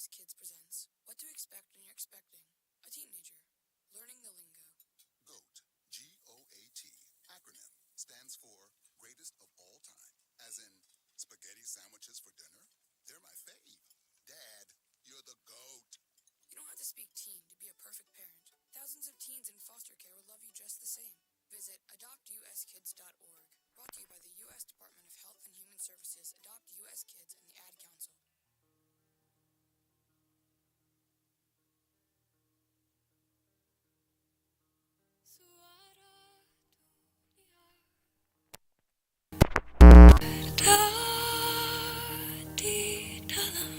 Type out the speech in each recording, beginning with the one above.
US Kids presents What to Expect When You're Expecting a Teenager, Learning the Lingo. GOAT, G-O-A-T, acronym, stands for Greatest of All Time, as in spaghetti sandwiches for dinner? They're my fave. Dad, you're the GOAT. You don't have to speak teen to be a perfect parent. Thousands of teens in foster care will love you just the same. Visit adoptuskids.org, brought to you by the U.S. Department of Health and Human Services, Adopt U.S. Kids, and the Ad Council. Di dalam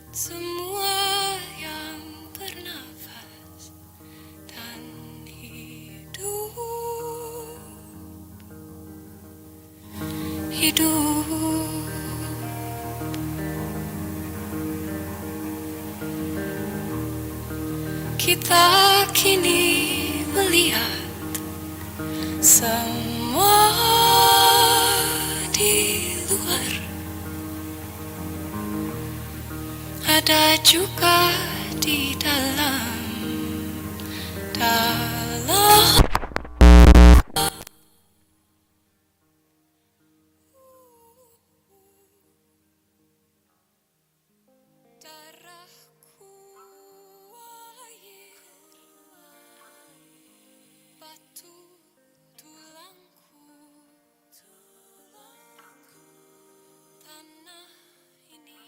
semua yang bernafas dan hidup kita kini melihat semua di luar, ada juga di dalam darahku, air, batu, tulangku, tanah ini.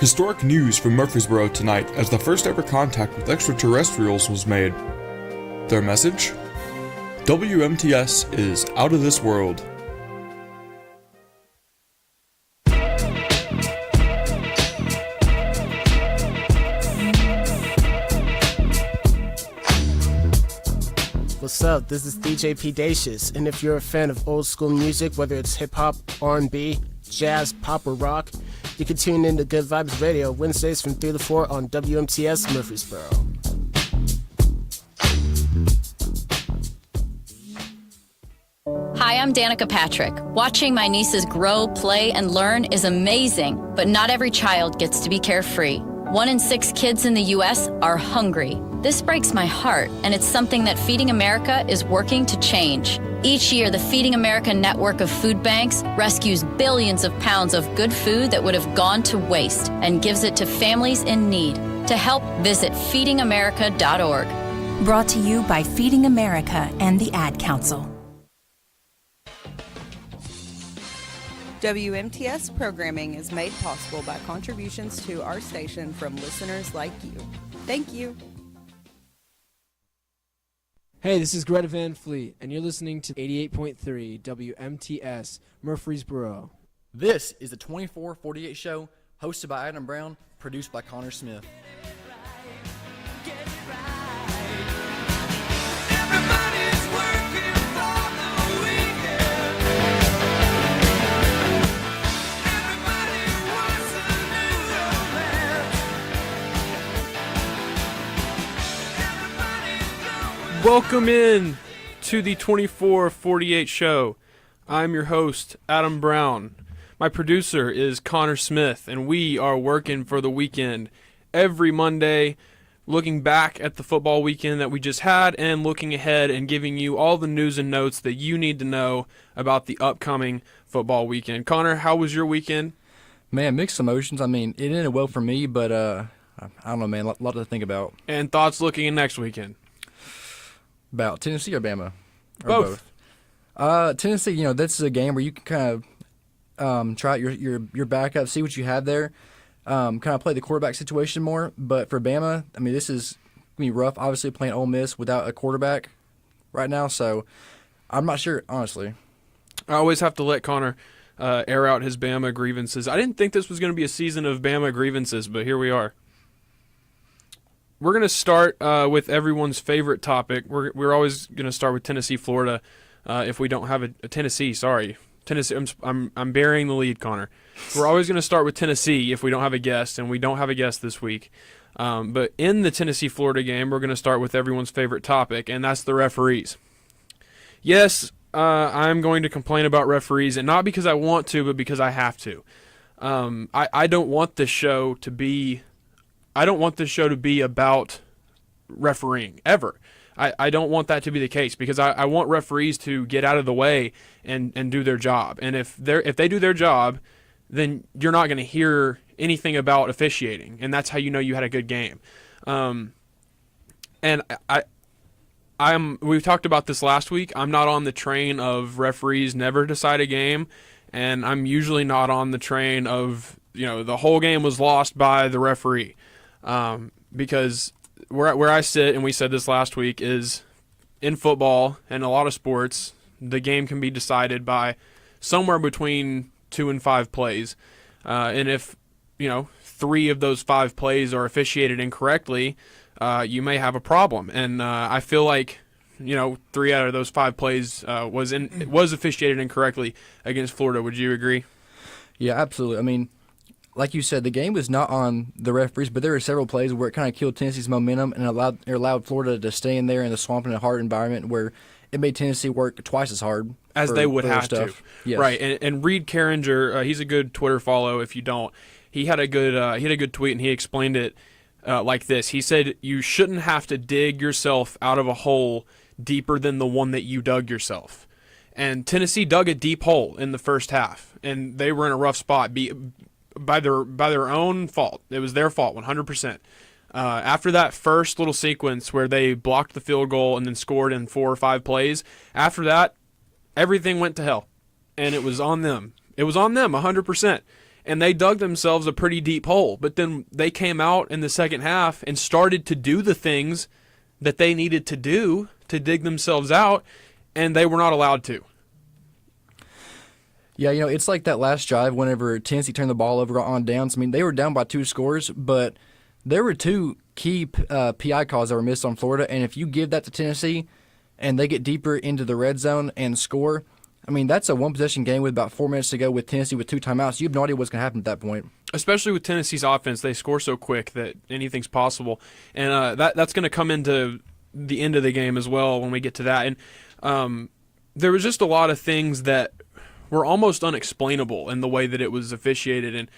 Historic news from Murfreesboro tonight as the first ever contact with extraterrestrials was made. Their message? WMTS is out of this world. What's up? This is DJ P-Dacious, and if you're a fan of old school music, whether it's hip-hop, R&B, jazz, pop, or rock, you can tune in to Good Vibes Radio Wednesdays from 3 to 4 on WMTS Murfreesboro. Hi, I'm Danica Patrick. Watching my nieces grow, play, and learn is amazing, but not every child gets to be carefree. 1 in 6 kids in the U.S. are hungry. This breaks my heart, and it's something that Feeding America is working to change. Each year, the Feeding America network of food banks rescues billions of pounds of good food that would have gone to waste and gives it to families in need. To help, visit feedingamerica.org. Brought to you by Feeding America and the Ad Council. WMTS programming is made possible by contributions to our station from listeners like you. Thank you. Hey, this is Greta Van Fleet, and you're listening to 88.3 WMTS Murfreesboro. This is the 2448 show, hosted by Adam Brown, produced by Connor Smith. Welcome in to the 2448 show. I'm your host, Adam Brown. My producer is Connor Smith, and we are working for the weekend every Monday, looking back at the football weekend that we just had and looking ahead and giving you all the news and notes that you need to know about the upcoming football weekend. Connor, how was your weekend? Man, mixed emotions. I mean, it ended well for me, but I don't know, man, a lot to think about. And thoughts looking in next weekend? About Tennessee or Bama? Or both. Tennessee, that's a game where you can kind of try out your backup, see what you have there, kind of play the quarterback situation more. But for Bama, I mean, this is going to be rough, obviously, playing Ole Miss without a quarterback right now. So I'm not sure, honestly. I always have to let Connor air out his Bama grievances. I didn't think this was going to be a season of Bama grievances, but here we are. We're going to start with everyone's favorite topic. We're always going to start with Tennessee, Florida. If we don't have a Tennessee, sorry, Tennessee. I'm burying the lead, Connor. We're always going to start with Tennessee if we don't have a guest, and we don't have a guest this week. But in the Tennessee-Florida game, we're going to start with everyone's favorite topic, and that's the referees. Yes, I'm going to complain about referees, and not because I want to, but because I have to. I don't want this show to be. I don't want this show to be about refereeing, ever. I don't want that to be the case because I want referees to get out of the way and do their job. And if they do their job, then you're not going to hear anything about officiating, and that's how you know you had a good game. And we've talked about this last week. I'm not on the train of referees never decide a game, and I'm usually not on the train of the whole game was lost by the referee. Because where I sit, and we said this last week, is in football and a lot of sports, the game can be decided by somewhere between 2 and 5 plays. And if, 3 of those 5 plays are officiated incorrectly, you may have a problem. And I feel like, 3 out of those 5 plays was officiated incorrectly against Florida. Would you agree? Yeah, absolutely. I mean, like you said, the game was not on the referees, but there were several plays where it kind of killed Tennessee's momentum and allowed Florida to stay in there in the swamp in a hard environment where it made Tennessee work twice as hard. As they would have stuff. to. Yes. Right, and Reed Carringer, he's a good Twitter follow if you don't. He had a good tweet, and he explained it like this. He said, you shouldn't have to dig yourself out of a hole deeper than the one that you dug yourself. And Tennessee dug a deep hole in the first half, and they were in a rough spot by their own fault. It was their fault, 100%. After that first little sequence where they blocked the field goal and then scored in 4 or 5 plays, after that, everything went to hell, and it was on them. It was on them, 100%. and they dug themselves a pretty deep hole. But then they came out in the second half and started to do the things that they needed to do to dig themselves out, and they were not allowed to. Yeah, it's like that last drive whenever Tennessee turned the ball over on downs. I mean, they were down by 2 scores, but there were 2 key PI calls that were missed on Florida, and if you give that to Tennessee and they get deeper into the red zone and score, I mean, that's a one-possession game with about 4 minutes to go with Tennessee with 2 timeouts. You have no idea what's going to happen at that point. Especially with Tennessee's offense, they score so quick that anything's possible, and that's going to come into the end of the game as well when we get to that. And there was just a lot of things that were almost unexplainable in the way that it was officiated. And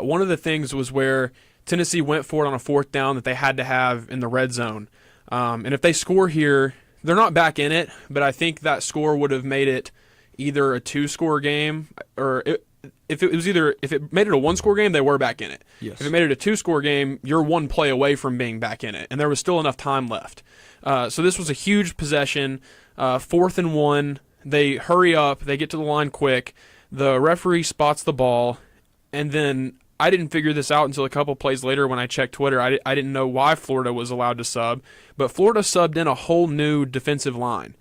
one of the things was where Tennessee went for it on a 4th down that they had to have in the red zone. And if they score here, they're not back in it, but I think that score would have made it either a 2-score game, or if it made it a 1-score game, they were back in it. Yes. If it made it a 2-score game, you're 1 play away from being back in it, and there was still enough time left. So this was a huge possession, 4th and 1. They hurry up, they get to the line quick. The referee spots the ball, and then I didn't figure this out until a couple plays later when I checked Twitter. I didn't know why Florida was allowed to sub, but Florida subbed in a whole new defensive line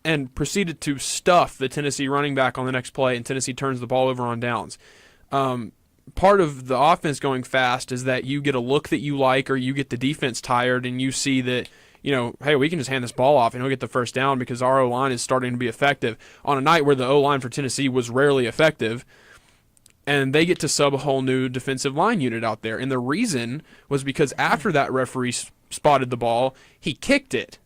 and proceeded to stuff the Tennessee running back on the next play, and Tennessee turns the ball over on downs. Part of the offense going fast is that you get a look that you like, or you get the defense tired, and you see that, hey, we can just hand this ball off and we'll get the first down because our O-line is starting to be effective on a night where the O-line for Tennessee was rarely effective. And they get to sub a whole new defensive line unit out there. And the reason was because after that referee spotted the ball, he kicked it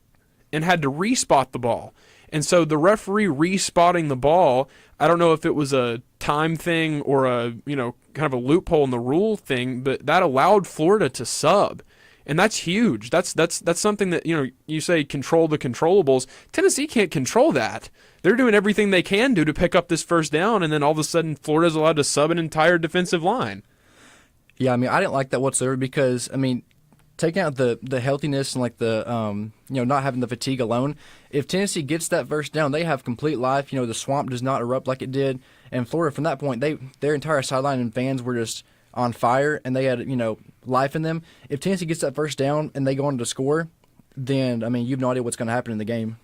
and had to respot the ball. And so the referee respotting the ball, I don't know if it was a time thing or a, kind of a loophole in the rule thing, but that allowed Florida to sub. And that's huge. That's something that, you say control the controllables. Tennessee can't control that. They're doing everything they can do to pick up this first down, and then all of a sudden Florida's allowed to sub an entire defensive line. Yeah, I mean, I didn't like that whatsoever because, I mean, taking out the healthiness and like the not having the fatigue alone, if Tennessee gets that first down, they have complete life. The swamp does not erupt like it did, and Florida from that point, their entire sideline and fans were just on fire, and they had life in them. If Tennessee gets that first down and they go on to score, then I mean you have no idea what's going to happen in the game.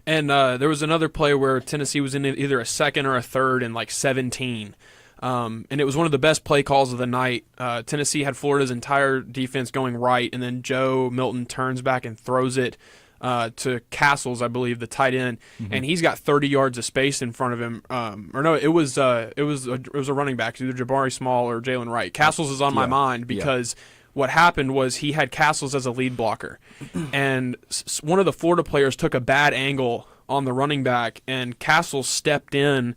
And there was another play where Tennessee was in either a second or a third and 17. And it was one of the best play calls of the night. Tennessee had Florida's entire defense going right, and then Joe Milton turns back and throws it to Castles, I believe, the tight end, and he's got 30 yards of space in front of him. It was a running back, either Jabari Small or Jalen Wright. Castles is on my mind because what happened was he had Castles as a lead blocker, and one of the Florida players took a bad angle on the running back, and Castles stepped in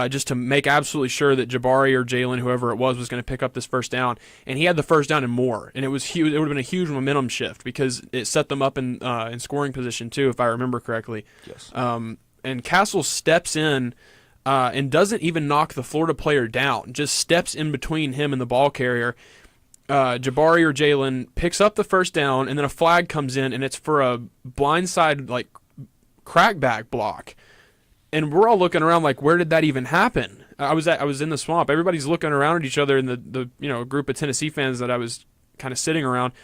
just to make absolutely sure that Jabari or Jalen, whoever it was going to pick up this first down, and he had the first down and more, and it was huge. It would have been a huge momentum shift because it set them up in scoring position too, if I remember correctly. Yes. And Castles steps in and doesn't even knock the Florida player down, just steps in between him and the ball carrier. Jabari or Jalen picks up the first down, and then a flag comes in, and it's for a blindside crackback block. And we're all looking around like, where did that even happen? I was in the swamp. Everybody's looking around at each other in the group of Tennessee fans that I was kind of sitting around.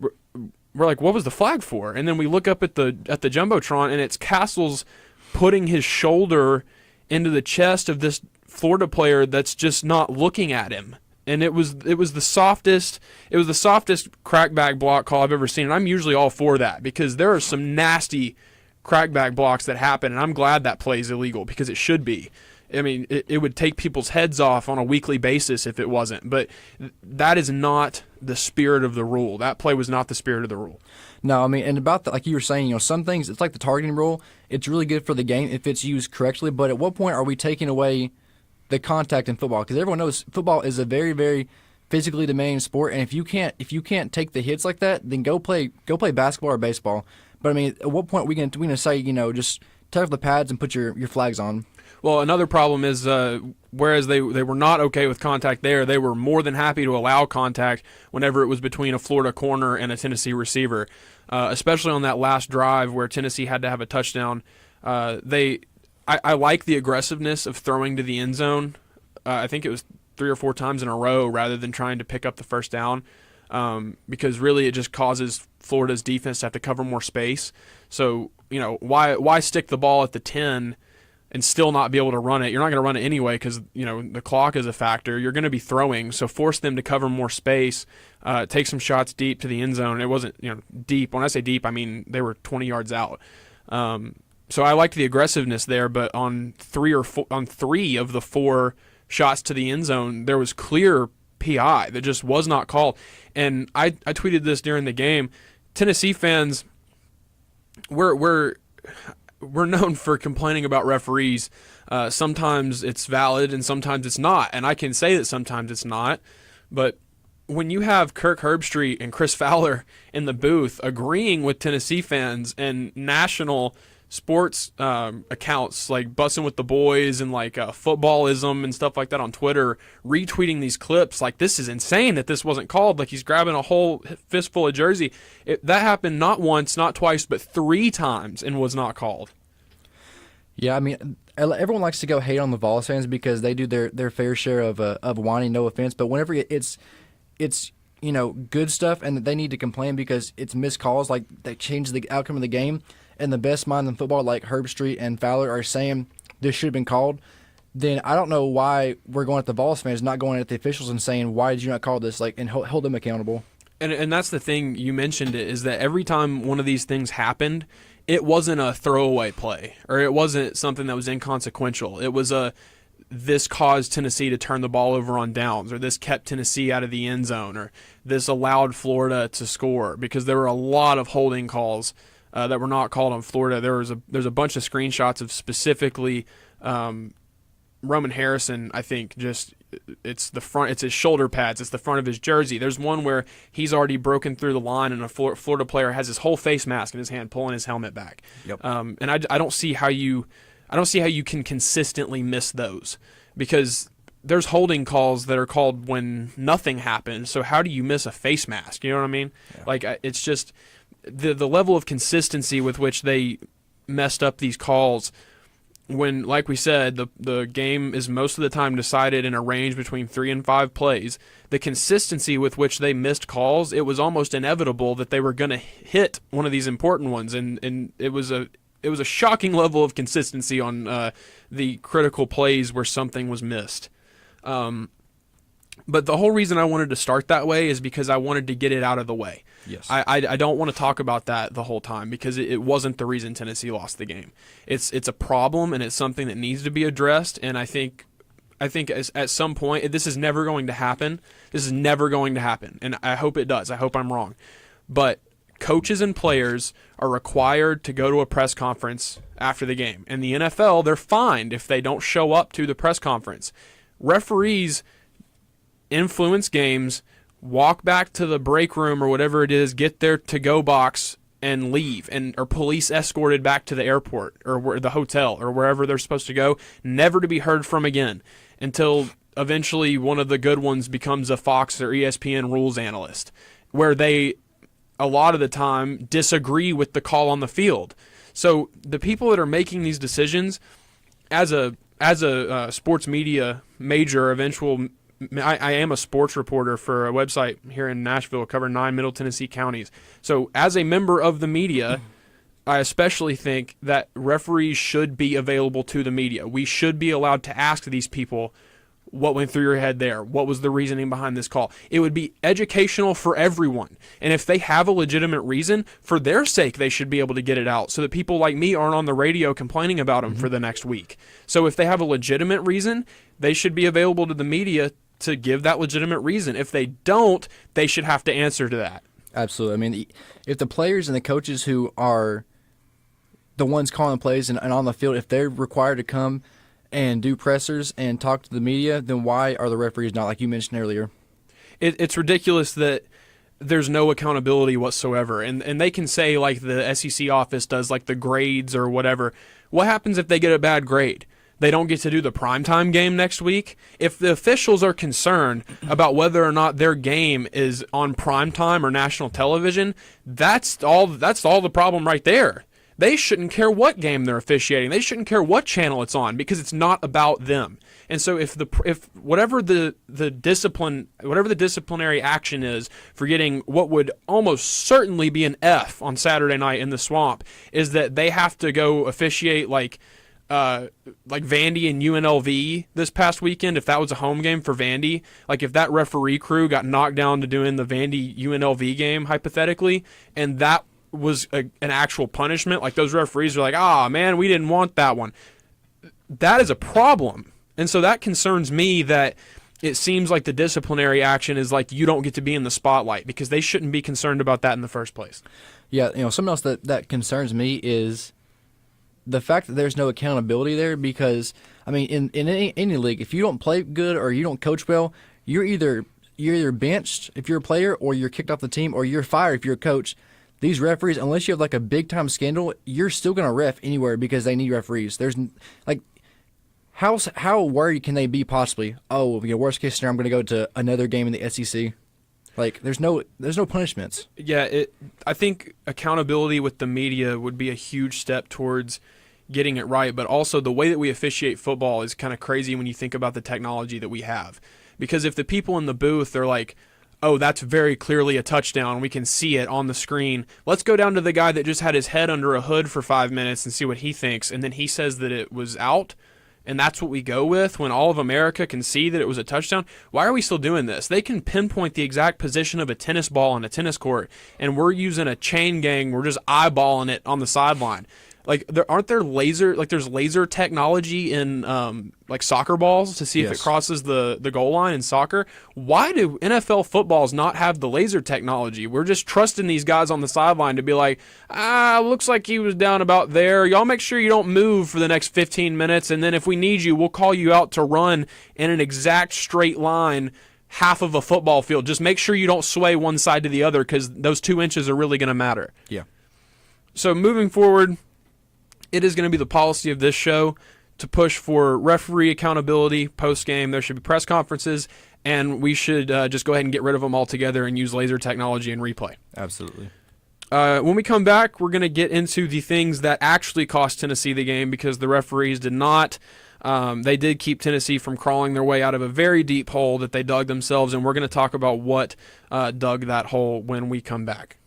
We're like, what was the flag for? And then we look up at the jumbotron, and it's Castles putting his shoulder into the chest of this Florida player that's just not looking at him. And it was the softest crackback block call I've ever seen. And I'm usually all for that because there are some nasty crackback blocks that happen, and I'm glad that play is illegal because it should be. I mean, it would take people's heads off on a weekly basis if it wasn't. But that is not the spirit of the rule. That play was not the spirit of the rule. No, I mean, and about that, like you were saying, some things, it's like the targeting rule. It's really good for the game if it's used correctly. But at what point are we taking away the contact in football? Because everyone knows football is a very, very physically demanding sport, and if you can't take the hits like that, then go play basketball or baseball. But I mean, at what point are we going to say, just take off the pads and put your flags on? Well, another problem is whereas they were not okay with contact there, they were more than happy to allow contact whenever it was between a Florida corner and a Tennessee receiver, especially on that last drive where Tennessee had to have a touchdown. I like the aggressiveness of throwing to the end zone. I think it was 3 or 4 times in a row rather than trying to pick up the first down, because really it just causes Florida's defense to have to cover more space. So, why stick the ball at the 10 and still not be able to run it? You're not going to run it anyway because, the clock is a factor. You're going to be throwing, so force them to cover more space, take some shots deep to the end zone. It wasn't, deep. When I say deep, I mean they were 20 yards out. So I liked the aggressiveness there, but on 3 of the 4 shots to the end zone, there was clear PI that just was not called. And I tweeted this during the game. Tennessee fans, we're known for complaining about referees. Sometimes it's valid and sometimes it's not. And I can say that sometimes it's not. But when you have Kirk Herbstreit and Chris Fowler in the booth agreeing with Tennessee fans and national sports accounts like Bussin' with the Boys and like Footballism and stuff like that on Twitter retweeting these clips, like, this is insane that this wasn't called. Like, he's grabbing a whole fistful of jersey. That happened not once, not twice, but 3 times and was not called. Yeah, I mean, everyone likes to go hate on the Vols fans because they do their fair share of whining, no offense, but whenever it's good stuff and they need to complain because it's missed calls, like that change the outcome of the game, and the best mind in football like Herbstreit and Fowler are saying this should have been called, then I don't know why we're going at the Vols fans, not going at the officials and saying, why did you not call this, like, and hold them accountable. And that's the thing, you mentioned it, is that every time one of these things happened, it wasn't a throwaway play, or it wasn't something that was inconsequential. It was this caused Tennessee to turn the ball over on downs, or this kept Tennessee out of the end zone, or this allowed Florida to score, because there were a lot of holding calls that were not called on Florida. There's a bunch of screenshots of specifically Roman Harrison. I think it's his shoulder pads, it's the front of his jersey. There's one where he's already broken through the line, and a Florida player has his whole face mask in his hand, pulling his helmet back. Yep. And I don't see how you can consistently miss those, because there's holding calls that are called when nothing happened. So how do you miss a face mask? You know what I mean? Yeah. Like, it's just the level of consistency with which they messed up these calls when, like we said, the game is most of the time decided in a range between 3 and 5 plays. The consistency with which they missed calls, it was almost inevitable that they were going to hit one of these important ones, and it was a shocking level of consistency on the critical plays where something was missed. But the whole reason I wanted to start that way is because I wanted to get it out of the way. Yes. I don't want to talk about that the whole time, because it wasn't the reason Tennessee lost the game. It's a problem, and it's something that needs to be addressed, and I think at some point, this is never going to happen. This is never going to happen, and I hope it does. I hope I'm wrong. But coaches and players are required to go to a press conference after the game. In the NFL, they're fined if they don't show up to the press conference. Referees influence games, walk back to the break room or whatever it is, get their to-go box and leave, and are police escorted back to the airport or the hotel or wherever they're supposed to go, never to be heard from again until eventually one of the good ones becomes a Fox or ESPN rules analyst, where they, a lot of the time, disagree with the call on the field. So the people that are making these decisions, as a sports media major, I am a sports reporter for a website here in Nashville, covering 9 Middle Tennessee counties. So as a member of the media, I especially think that referees should be available to the media. We should be allowed to ask these people, what went through your head there? What was the reasoning behind this call? It would be educational for everyone. And if they have a legitimate reason, for their sake, they should be able to get it out so that people like me aren't on the radio complaining about them for the next week. So if they have a legitimate reason, they should be available to the media to give that legitimate reason. If they don't, they should have to answer to that. Absolutely. I mean, if the players and the coaches who are the ones calling plays and on the field, if they're required to come and do pressers and talk to the media, then why are the referees not, like you mentioned earlier? It's ridiculous that there's no accountability whatsoever. And they can say, like the SEC office does, like the grades or whatever. What happens if they get a bad grade? They don't get to do the primetime game next week. If the officials are concerned about whether or not their game is on primetime or national television, that's all the problem right there. they shouldn't care what game they're officiating. They shouldn't care what channel it's on because it's not about them. And so if whatever the disciplinary action is for getting what would almost certainly be an F on Saturday night in the Swamp is that they have to go officiate like Vandy and UNLV this past weekend, if that was a home game for Vandy, like if that referee crew got knocked down to doing the Vandy UNLV game hypothetically, and that was an actual punishment, like those referees are like, man, we didn't want that one. That is a problem. And so that concerns me that it seems like the disciplinary action is like you don't get to be in the spotlight because they shouldn't be concerned about that in the first place. Yeah, something else that concerns me is the fact that there's no accountability there because, I mean, in any league, if you don't play good or you don't coach well, you're either benched if you're a player or you're kicked off the team or you're fired if you're a coach. These referees, unless you have like a big-time scandal, you're still going to ref anywhere because they need referees. There's like, how worried can they be possibly? Worst case scenario, I'm going to go to another game in the SEC. Like, there's no punishments. Yeah, I think accountability with the media would be a huge step towards getting it right. But also the way that we officiate football is kind of crazy when you think about the technology that we have. Because if the people in the booth are like, oh, that's very clearly a touchdown, we can see it on the screen, let's go down to the guy that just had his head under a hood for 5 minutes and see what he thinks. And then he says that it was out. And that's what we go with when all of America can see that it was a touchdown. Why are we still doing this? They can pinpoint the exact position of a tennis ball on a tennis court, and we're using a chain gang. We're just eyeballing it on the sideline. Like, there's laser technology in like soccer balls to see if it crosses the goal line in soccer. Why do NFL footballs not have the laser technology? We're just trusting these guys on the sideline to be like, looks like he was down about there. Y'all make sure you don't move for the next 15 minutes, and then if we need you, we'll call you out to run in an exact straight line half of a football field. Just make sure you don't sway one side to the other because those 2 inches are really going to matter. Yeah. So moving forward, it is going to be the policy of this show to push for referee accountability post-game. There should be press conferences, and we should just go ahead and get rid of them altogether and use laser technology and replay. Absolutely. When we come back, we're going to get into the things that actually cost Tennessee the game because the referees did not. They did keep Tennessee from crawling their way out of a very deep hole that they dug themselves, and we're going to talk about what dug that hole when we come back.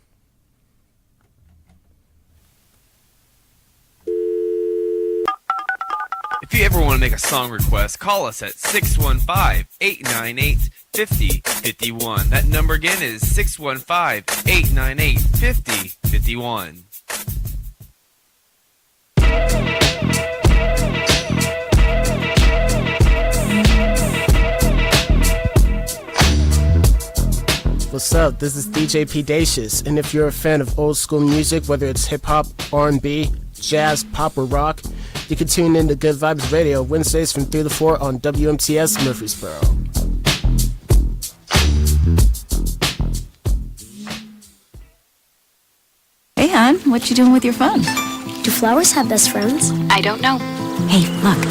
If you ever want to make a song request, call us at 615-898-5051. That number again is 615-898-5051. What's up? This is DJ P-Dacious, and if you're a fan of old school music, whether it's hip-hop, R&B, jazz, pop, or rock, you can tune in to Good Vibes Radio Wednesdays from 3 to 4 on WMTS Murfreesboro. Hey, hon, what you doing with your phone? Do flowers have best friends? I don't know. Hey, look.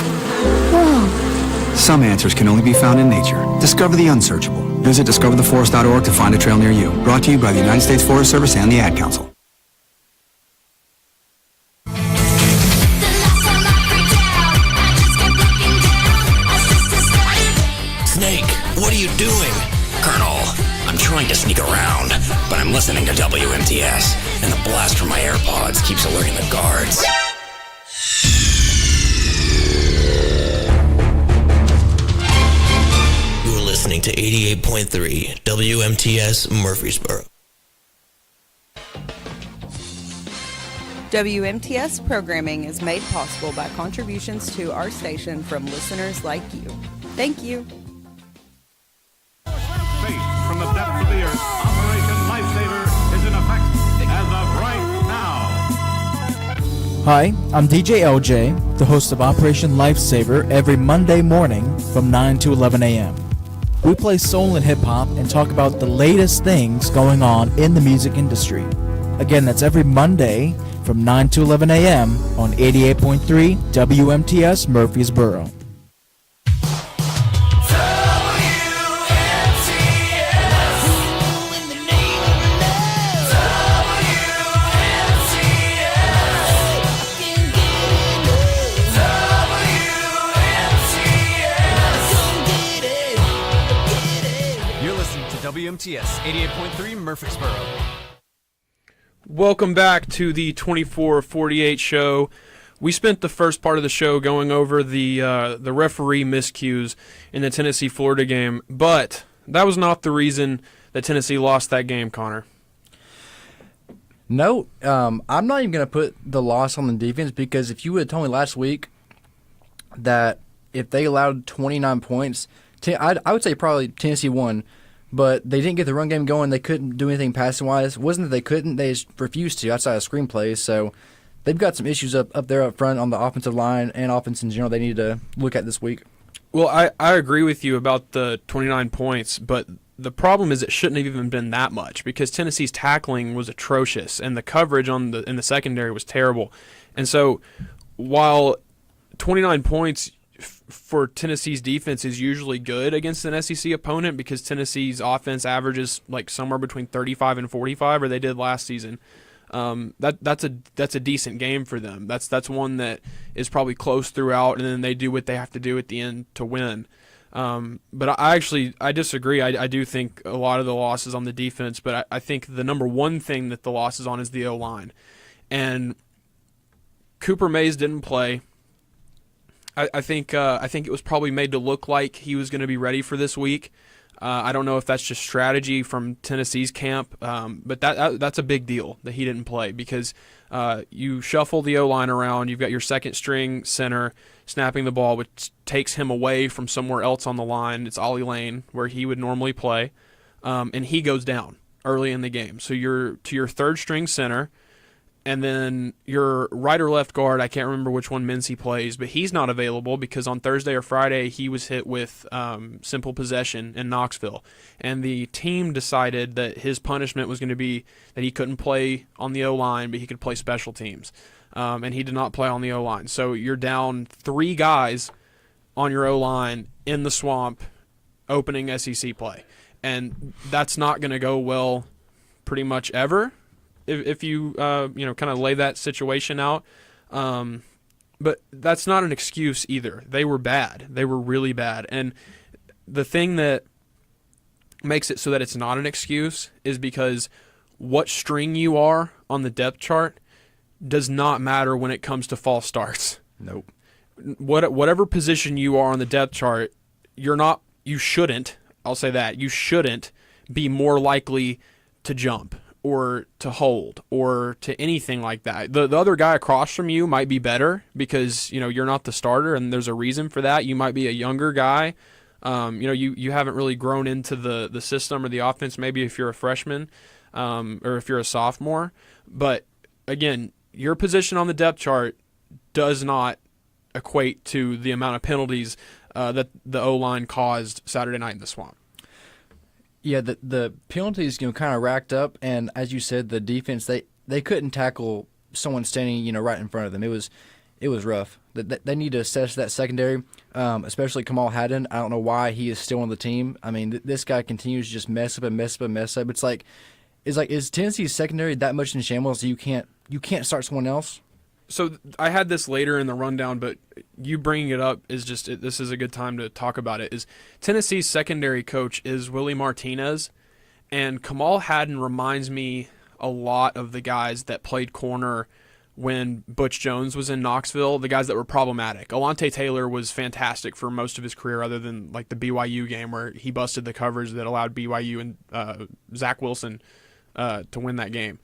Whoa. Some answers can only be found in nature. Discover the unsearchable. Visit discovertheforest.org to find a trail near you. Brought to you by the United States Forest Service and the Ad Council. Snake, what are you doing? Colonel, I'm trying to sneak around, but I'm listening to WMTS, and the blast from my AirPods keeps alerting the guards. You're listening to 88.3 WMTS Murfreesboro. WMTS programming is made possible by contributions to our station from listeners like you. Thank you. From the depths of the earth, Operation Lifesaver is in effect as of right now. Hi, I'm DJ LJ, the host of Operation Lifesaver every Monday morning from 9 to 11 a.m. We play soul and hip-hop and talk about the latest things going on in the music industry. Again, that's every Monday from 9 to 11 a.m. on 88.3 WMTS Murfreesboro. WMTS 88.3 Murfreesboro. Welcome back to the 24-48 show. We spent the first part of the show going over the referee miscues in the Tennessee-Florida game, but that was not the reason that Tennessee lost that game, Connor. No, I'm not even going to put the loss on the defense, because if you would have told me last week that if they allowed 29 points, I would say probably Tennessee won, but they didn't get the run game going. They couldn't do anything passing-wise. It wasn't that they couldn't. They just refused to outside of screenplays. So they've got some issues up there up front on the offensive line and offense in general they need to look at this week. Well, I agree with you about the 29 points, but the problem is it shouldn't have even been that much, because Tennessee's tackling was atrocious and the coverage in the secondary was terrible. And so while 29 points for Tennessee's defense is usually good against an SEC opponent, because Tennessee's offense averages like somewhere between 35 and 45, or they did last season. That's a decent game for them. That's one that is probably close throughout, and then they do what they have to do at the end to win. But I disagree. I do think a lot of the loss is on the defense, but I think the number one thing that the loss is on is the O-line. And Cooper Mays didn't play. I think it was probably made to look like he was going to be ready for this week. I don't know if that's just strategy from Tennessee's camp, but that's a big deal that he didn't play, because you shuffle the O-line around. You've got your second-string center snapping the ball, which takes him away from somewhere else on the line. It's Ollie Lane, where he would normally play, and he goes down early in the game. So you're to your third-string center, and then your right or left guard, I can't remember which one Mincy plays, but he's not available because on Thursday or Friday he was hit with simple possession in Knoxville. And the team decided that his punishment was going to be that he couldn't play on the O-line, but he could play special teams. And he did not play on the O-line. So you're down 3 guys on your O-line in the swamp opening SEC play. And that's not going to go well pretty much ever, if you kind of lay that situation out. But that's not an excuse either. They were bad. They were really bad. And the thing that makes it so that it's not an excuse is because what string you are on the depth chart does not matter when it comes to false starts. Nope. Whatever position you are on the depth chart, you shouldn't, I'll say that, you shouldn't be more likely to jump or to hold or to anything like that. The other guy across from you might be better because you're not the starter, and there's a reason for that. You might be a younger guy. You haven't really grown into the system or the offense, maybe if you're a freshman or if you're a sophomore. But again, your position on the depth chart does not equate to the amount of penalties that the O-line caused Saturday night in the Swamp. Yeah, the penalties kind of racked up, and as you said, the defense they couldn't tackle someone standing right in front of them. It was rough. They need to assess that secondary, especially Kamal Haddon. I don't know why he is still on the team. I mean, this guy continues to just mess up and mess up and mess up. It's like is Tennessee's secondary that much in shambles that you can't start someone else? So I had this later in the rundown, but you bringing it up is this is a good time to talk about it. Is Tennessee's secondary coach is Willie Martinez, and Kamal Haddon reminds me a lot of the guys that played corner when Butch Jones was in Knoxville, the guys that were problematic. Alontae Taylor was fantastic for most of his career, other than like the BYU game where he busted the covers that allowed BYU and Zach Wilson to win that game.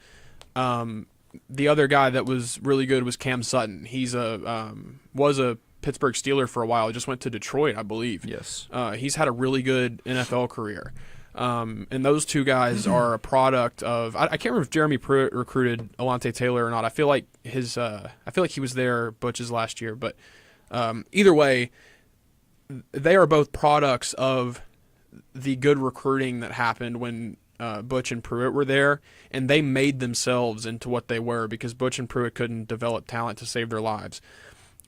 The other guy that was really good was Cam Sutton. He's was a Pittsburgh Steeler for a while. He just went to Detroit, I believe. Yes. He's had a really good NFL career. And those two guys are a product of I can't remember if Jeremy Pruitt recruited Alontae Taylor or not. I feel like he was there Butch's last year, but either way, they are both products of the good recruiting that happened when Butch and Pruitt were there, and they made themselves into what they were because Butch and Pruitt couldn't develop talent to save their lives.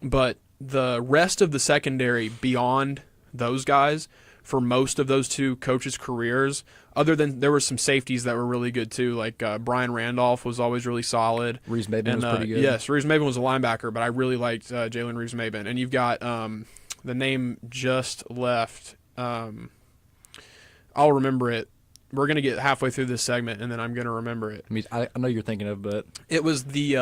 But the rest of the secondary beyond those guys, for most of those two coaches' careers, other than there were some safeties that were really good too, like Brian Randolph was always really solid. Reeves-Maben was pretty good. Yes, Reeves-Maben was a linebacker, but I really liked Jalen Reeves-Maben. And you've got the name just left. I'll remember it we're going to get halfway through this segment, and then I'm going to remember it. I mean, I know you're thinking of, but It was the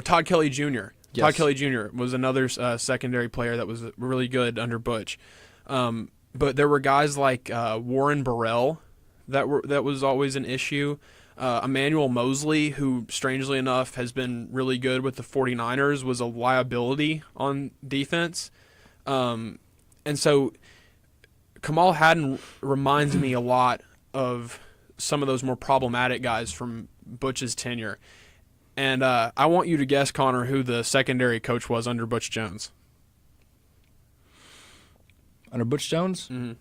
Todd Kelly Jr. Yes. Todd Kelly Jr. was another secondary player that was really good under Butch. But there were guys like Warren Burrell that was always an issue. Emmanuel Mosley, who strangely enough has been really good with the 49ers, was a liability on defense. And so Kamal Hadden reminds me a lot of some of those more problematic guys from Butch's tenure. And I want you to guess, Connor, who the secondary coach was under Butch Jones. Under Butch Jones? Mm-hmm.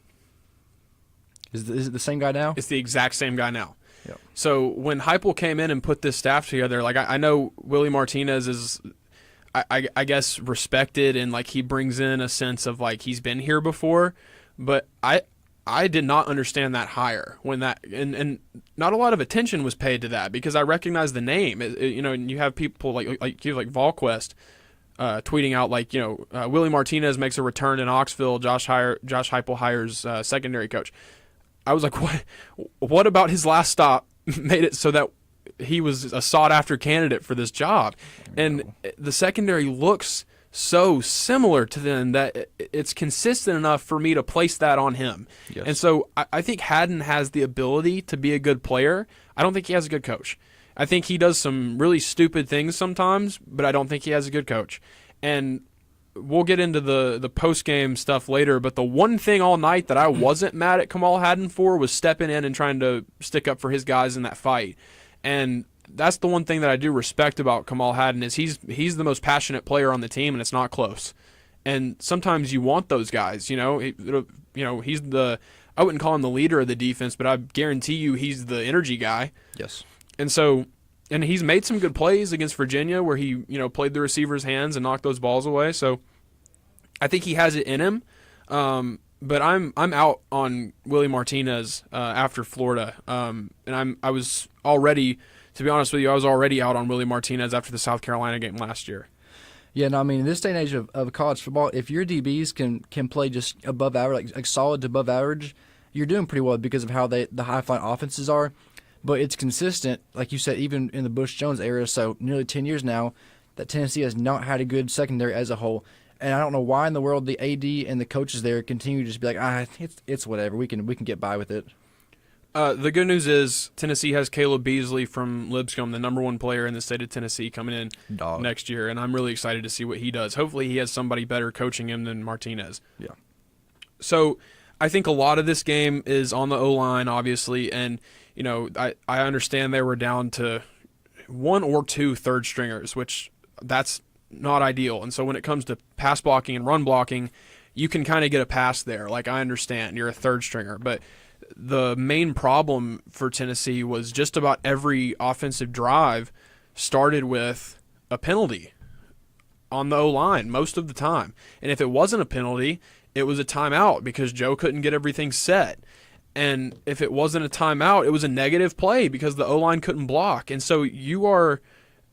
Is it the same guy now? It's the exact same guy now. Yep. So when Heupel came in and put this staff together, like I know Willie Martinez is, I guess, respected, and like he brings in a sense of like he's been here before, but I did not understand that hire when that and not a lot of attention was paid to that because I recognize the name. And you have people like VolQuest tweeting out like Willie Martinez makes a return in Oxville. Josh Heupel hires secondary coach. I was like, what about his last stop made it so that he was a sought-after candidate for this job? And the secondary looks so similar to them that it's consistent enough for me to place that on him. Yes. And so I think Hadden has the ability to be a good player. I don't think he has a good coach. I think he does some really stupid things sometimes, but I don't think he has a good coach. And we'll get into the post-game stuff later, but the one thing all night that I wasn't mad at Kamal Hadden for was stepping in and trying to stick up for his guys in that fight. And that's the one thing that I do respect about Kamal Hadden is he's the most passionate player on the team, and it's not close. And sometimes you want those guys, he's the, I wouldn't call him the leader of the defense, but I guarantee you he's the energy guy. Yes. And so, and he's made some good plays against Virginia where he, played the receiver's hands and knocked those balls away. So I think he has it in him. But I'm out on Willie Martinez after Florida. And I was already, to be honest with you, I was already out on Willie Martinez after the South Carolina game last year. Yeah, no, I mean, in this day and age of college football, if your DBs can play just above average, like solid to above average, you're doing pretty well because of how the high-flying offenses are. But it's consistent, like you said, even in the Bush Jones era, so nearly 10 years now, that Tennessee has not had a good secondary as a whole. And I don't know why in the world the AD and the coaches there continue to just be like, it's whatever. We can get by with it. The good news is Tennessee has Caleb Beasley from Lipscomb, the number one player in the state of Tennessee, coming in next year, and I'm really excited to see what he does. Hopefully he has somebody better coaching him than Martinez. Yeah. So I think a lot of this game is on the O-line, obviously, and I understand they were down to one or two third stringers, which that's not ideal. And so when it comes to pass blocking and run blocking, you can kind of get a pass there. Like, I understand you're a third stringer, but the main problem for Tennessee was just about every offensive drive started with a penalty on the O-line most of the time. And if it wasn't a penalty, it was a timeout because Joe couldn't get everything set. And if it wasn't a timeout, it was a negative play because the O-line couldn't block. And so you're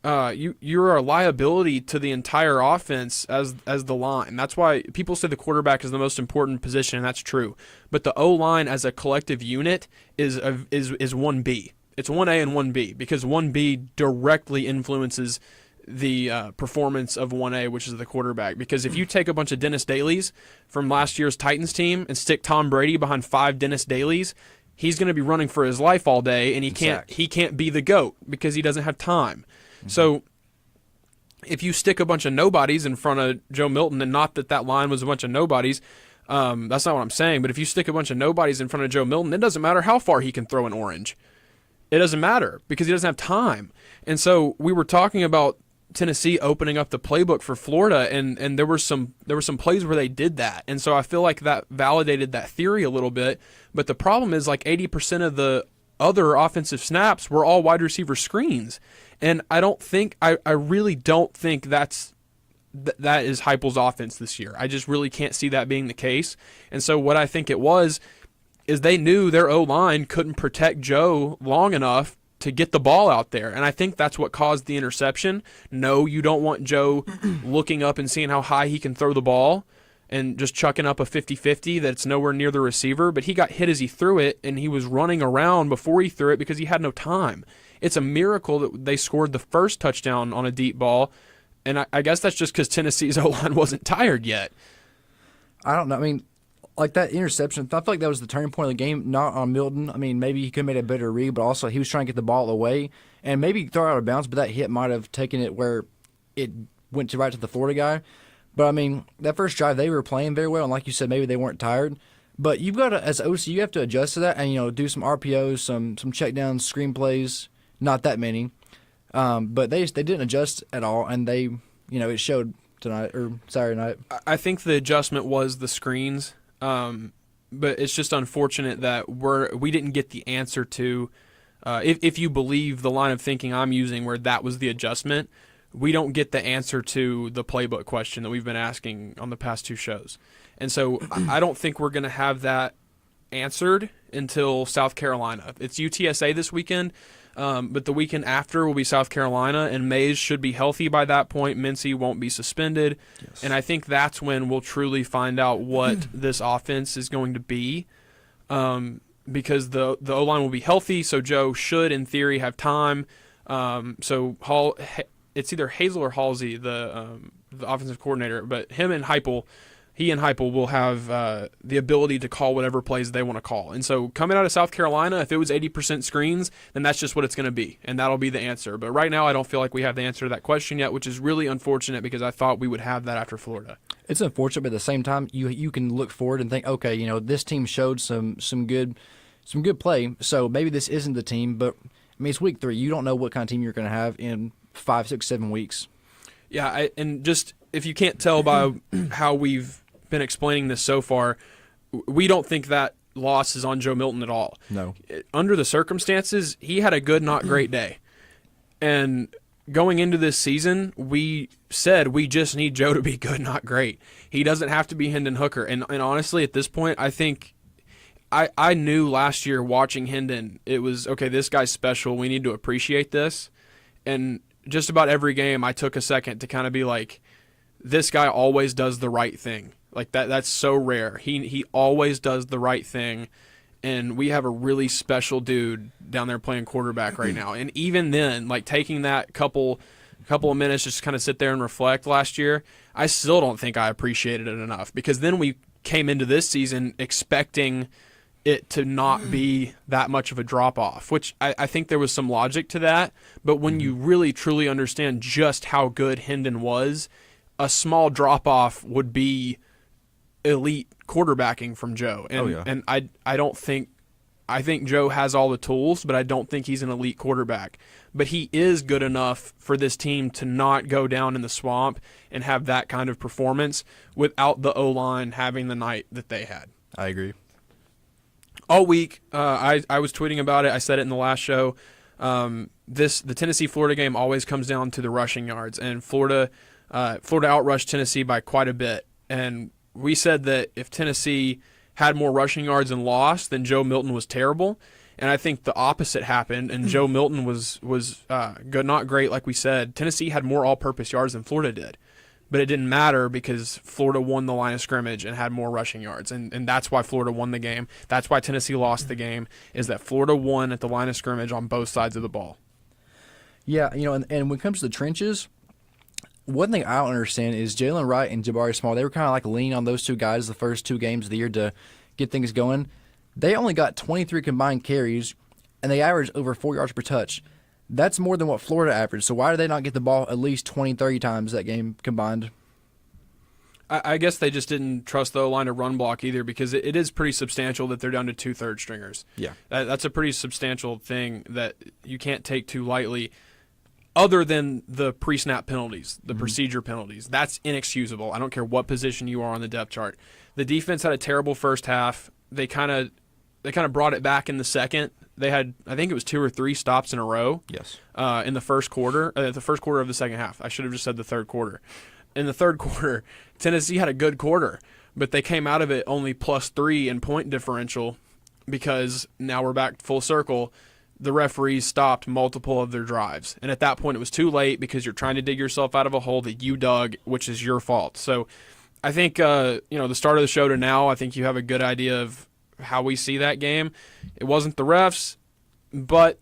a liability to the entire offense as the line. That's why people say the quarterback is the most important position, and that's true. But the O-line as a collective unit is 1B. It's 1A and 1B because 1B directly influences the performance of 1A, which is the quarterback. Because if you take a bunch of Dennis Dailies from last year's Titans team and stick Tom Brady behind 5 Dennis Dailies, he's going to be running for his life all day, and he can't be the GOAT because he doesn't have time. So if you stick a bunch of nobodies in front of Joe Milton, and not that line was a bunch of nobodies, that's not what I'm saying, but if you stick a bunch of nobodies in front of Joe Milton, it doesn't matter how far he can throw an orange. It doesn't matter because he doesn't have time. And so we were talking about Tennessee opening up the playbook for Florida, and there were some plays where they did that. And so I feel like that validated that theory a little bit. But the problem is like 80% of the other offensive snaps were all wide receiver screens. And I really don't think that is Heupel's offense this year. I just really can't see that being the case. And so what I think it was is they knew their O-line couldn't protect Joe long enough to get the ball out there. And I think that's what caused the interception. No, you don't want Joe looking up and seeing how high he can throw the ball and just chucking up a 50-50 that's nowhere near the receiver, but he got hit as he threw it, and he was running around before he threw it because he had no time. It's a miracle that they scored the first touchdown on a deep ball, and I guess that's just because Tennessee's O-line wasn't tired yet. I don't know. I mean, like that interception, I feel like that was the turning point of the game, not on Milton. I mean, maybe he could have made a better read, but also he was trying to get the ball away and maybe throw it out of bounds, but that hit might have taken it where it went to right to the Florida guy. But, I mean, that first drive, they were playing very well, and like you said, maybe they weren't tired. But you've got to, as OC, you have to adjust to that and, do some RPOs, some checkdowns, screenplays, not that many. But they didn't adjust at all, and they, it showed tonight or Saturday night. I think the adjustment was the screens. But it's just unfortunate that we didn't get the answer to, if you believe the line of thinking I'm using where that was the adjustment, we don't get the answer to the playbook question that we've been asking on the past two shows. And so I don't think we're going to have that answered until South Carolina. It's UTSA this weekend, but the weekend after will be South Carolina, and Mays should be healthy by that point. Mincy won't be suspended. Yes. And I think that's when we'll truly find out what this offense is going to be, because the O-line will be healthy, so Joe should, in theory, have time. So it's either Hazel or Halsey, the offensive coordinator, but he and Heupel will have the ability to call whatever plays they want to call. And so coming out of South Carolina, if it was 80% screens, then that's just what it's going to be, and that'll be the answer. But right now I don't feel like we have the answer to that question yet, which is really unfortunate because I thought we would have that after Florida. It's unfortunate, but at the same time, you can look forward and think, okay, this team showed some good play, so maybe this isn't the team. But I mean, it's week 3. You don't know what kind of team you're going to have in 5, 6, 7 weeks. Yeah, and just if you can't tell by how we've been explaining this so far, we don't think that loss is on Joe Milton at all. No. Under the circumstances, he had a good, not great day. And going into this season, we said we just need Joe to be good, not great. He doesn't have to be Hendon Hooker. And honestly, at this point, I think I knew last year watching Hendon, it was, okay, this guy's special. We need to appreciate this. And just about every game, I took a second to kind of be like, this guy always does the right thing. Like that's so rare. He always does the right thing, and we have a really special dude down there playing quarterback right now. And even then, like taking that couple of minutes just to kind of sit there and reflect last year, I still don't think I appreciated it enough, because then we came into this season expecting it to not be that much of a drop-off, which I think there was some logic to that. But when you really, truly understand just how good Hendon was, a small drop-off would be elite quarterbacking from Joe. And, and I think Joe has all the tools, but I don't think he's an elite quarterback. But he is good enough for this team to not go down in the swamp and have that kind of performance without the O-line having the night that they had. I agree. All week, I was tweeting about it. I said it in the last show. The Tennessee-Florida game always comes down to the rushing yards, and Florida outrushed Tennessee by quite a bit. And we said that if Tennessee had more rushing yards and lost, then Joe Milton was terrible. And I think the opposite happened, and Joe Milton was good, not great, like we said. Tennessee had more all-purpose yards than Florida did. But it didn't matter because Florida won the line of scrimmage and had more rushing yards. And that's why Florida won the game. That's why Tennessee lost the game, is that Florida won at the line of scrimmage on both sides of the ball. Yeah, and when it comes to the trenches, one thing I don't understand is Jalen Wright and Jabari Small, they were kind of like leaning on those two guys the first 2 games of the year to get things going. They only got 23 combined carries, and they averaged over 4 yards per touch. That's more than what Florida averaged. So why did they not get the ball at least 20, 30 times that game combined? I guess they just didn't trust the O-line to run block either, because it is pretty substantial that they're down to 2 third stringers. Yeah. That's a pretty substantial thing that you can't take too lightly, other than the pre-snap penalties, the procedure penalties. That's inexcusable. I don't care what position you are on the depth chart. The defense had a terrible first half. They kind of brought it back in the second. They had, I think it was 2 or 3 stops in a row. Yes. In the first quarter of the second half. I should have just said the third quarter. In the third quarter, Tennessee had a good quarter, but they came out of it only +3 in point differential, because now we're back full circle. The referees stopped multiple of their drives. And at that point, it was too late, because you're trying to dig yourself out of a hole that you dug, which is your fault. So I think the start of the show to now, I think you have a good idea of how we see that game. It wasn't the refs, but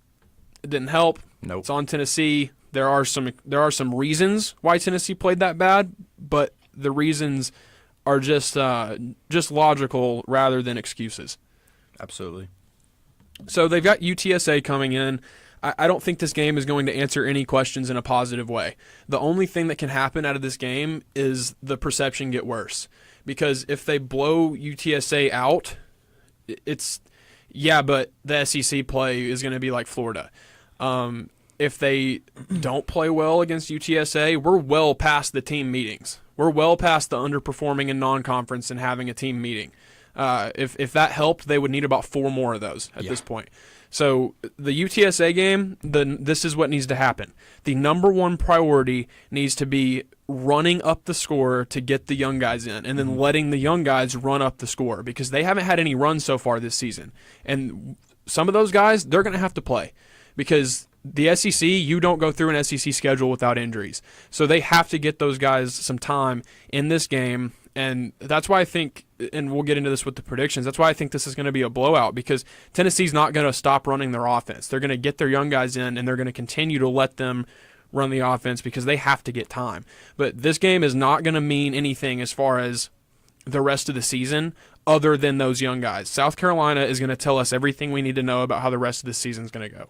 it didn't help. Nope. It's on Tennessee. There are some reasons why Tennessee played that bad, but the reasons are just logical rather than excuses. Absolutely. So they've got UTSA coming in. I don't think this game is going to answer any questions in a positive way. The only thing that can happen out of this game is the perception get worse. Because if they blow UTSA out, but the SEC play is going to be like Florida. If they don't play well against UTSA, we're well past the team meetings. We're well past the underperforming in non-conference and having a team meeting. If that helped, they would need about 4 more of those at this point. So the UTSA game, this is what needs to happen. The number one priority needs to be running up the score to get the young guys in, and then letting the young guys run up the score, because they haven't had any runs so far this season. And some of those guys, they're going to have to play, because the SEC, you don't go through an SEC schedule without injuries. So they have to get those guys some time in this game. And that's why I think, and we'll get into this with the predictions, that's why I think this is going to be a blowout, because Tennessee's not going to stop running their offense. They're going to get their young guys in, and they're going to continue to let them run the offense because they have to get time. But this game is not going to mean anything as far as the rest of the season other than those young guys. South Carolina is going to tell us everything we need to know about how the rest of the season is going to go.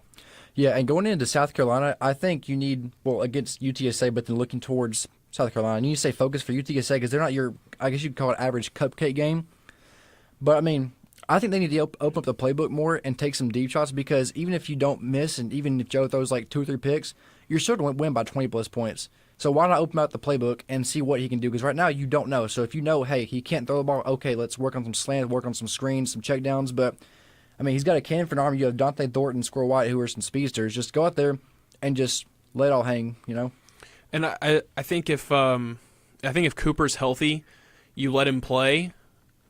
Yeah, and going into South Carolina, I think you need, against UTSA, but then looking towards South Carolina, you need to stay focused for UTSA because they're not your, I guess you'd call it average cupcake game. But, I mean, I think they need to open up the playbook more and take some deep shots, because even if you don't miss and even if Joe throws like 2 or 3 picks, you're sure to win by 20-plus points. So why not open up the playbook and see what he can do? Because right now you don't know. So if you know, hey, he can't throw the ball, okay, let's work on some slants, work on some screens, some checkdowns. But, I mean, he's got a cannon for an arm. You have Dante Thornton, Squirrel White, who are some speedsters. Just go out there and just let it all hang, you know? And I think if Cooper's healthy, you let him play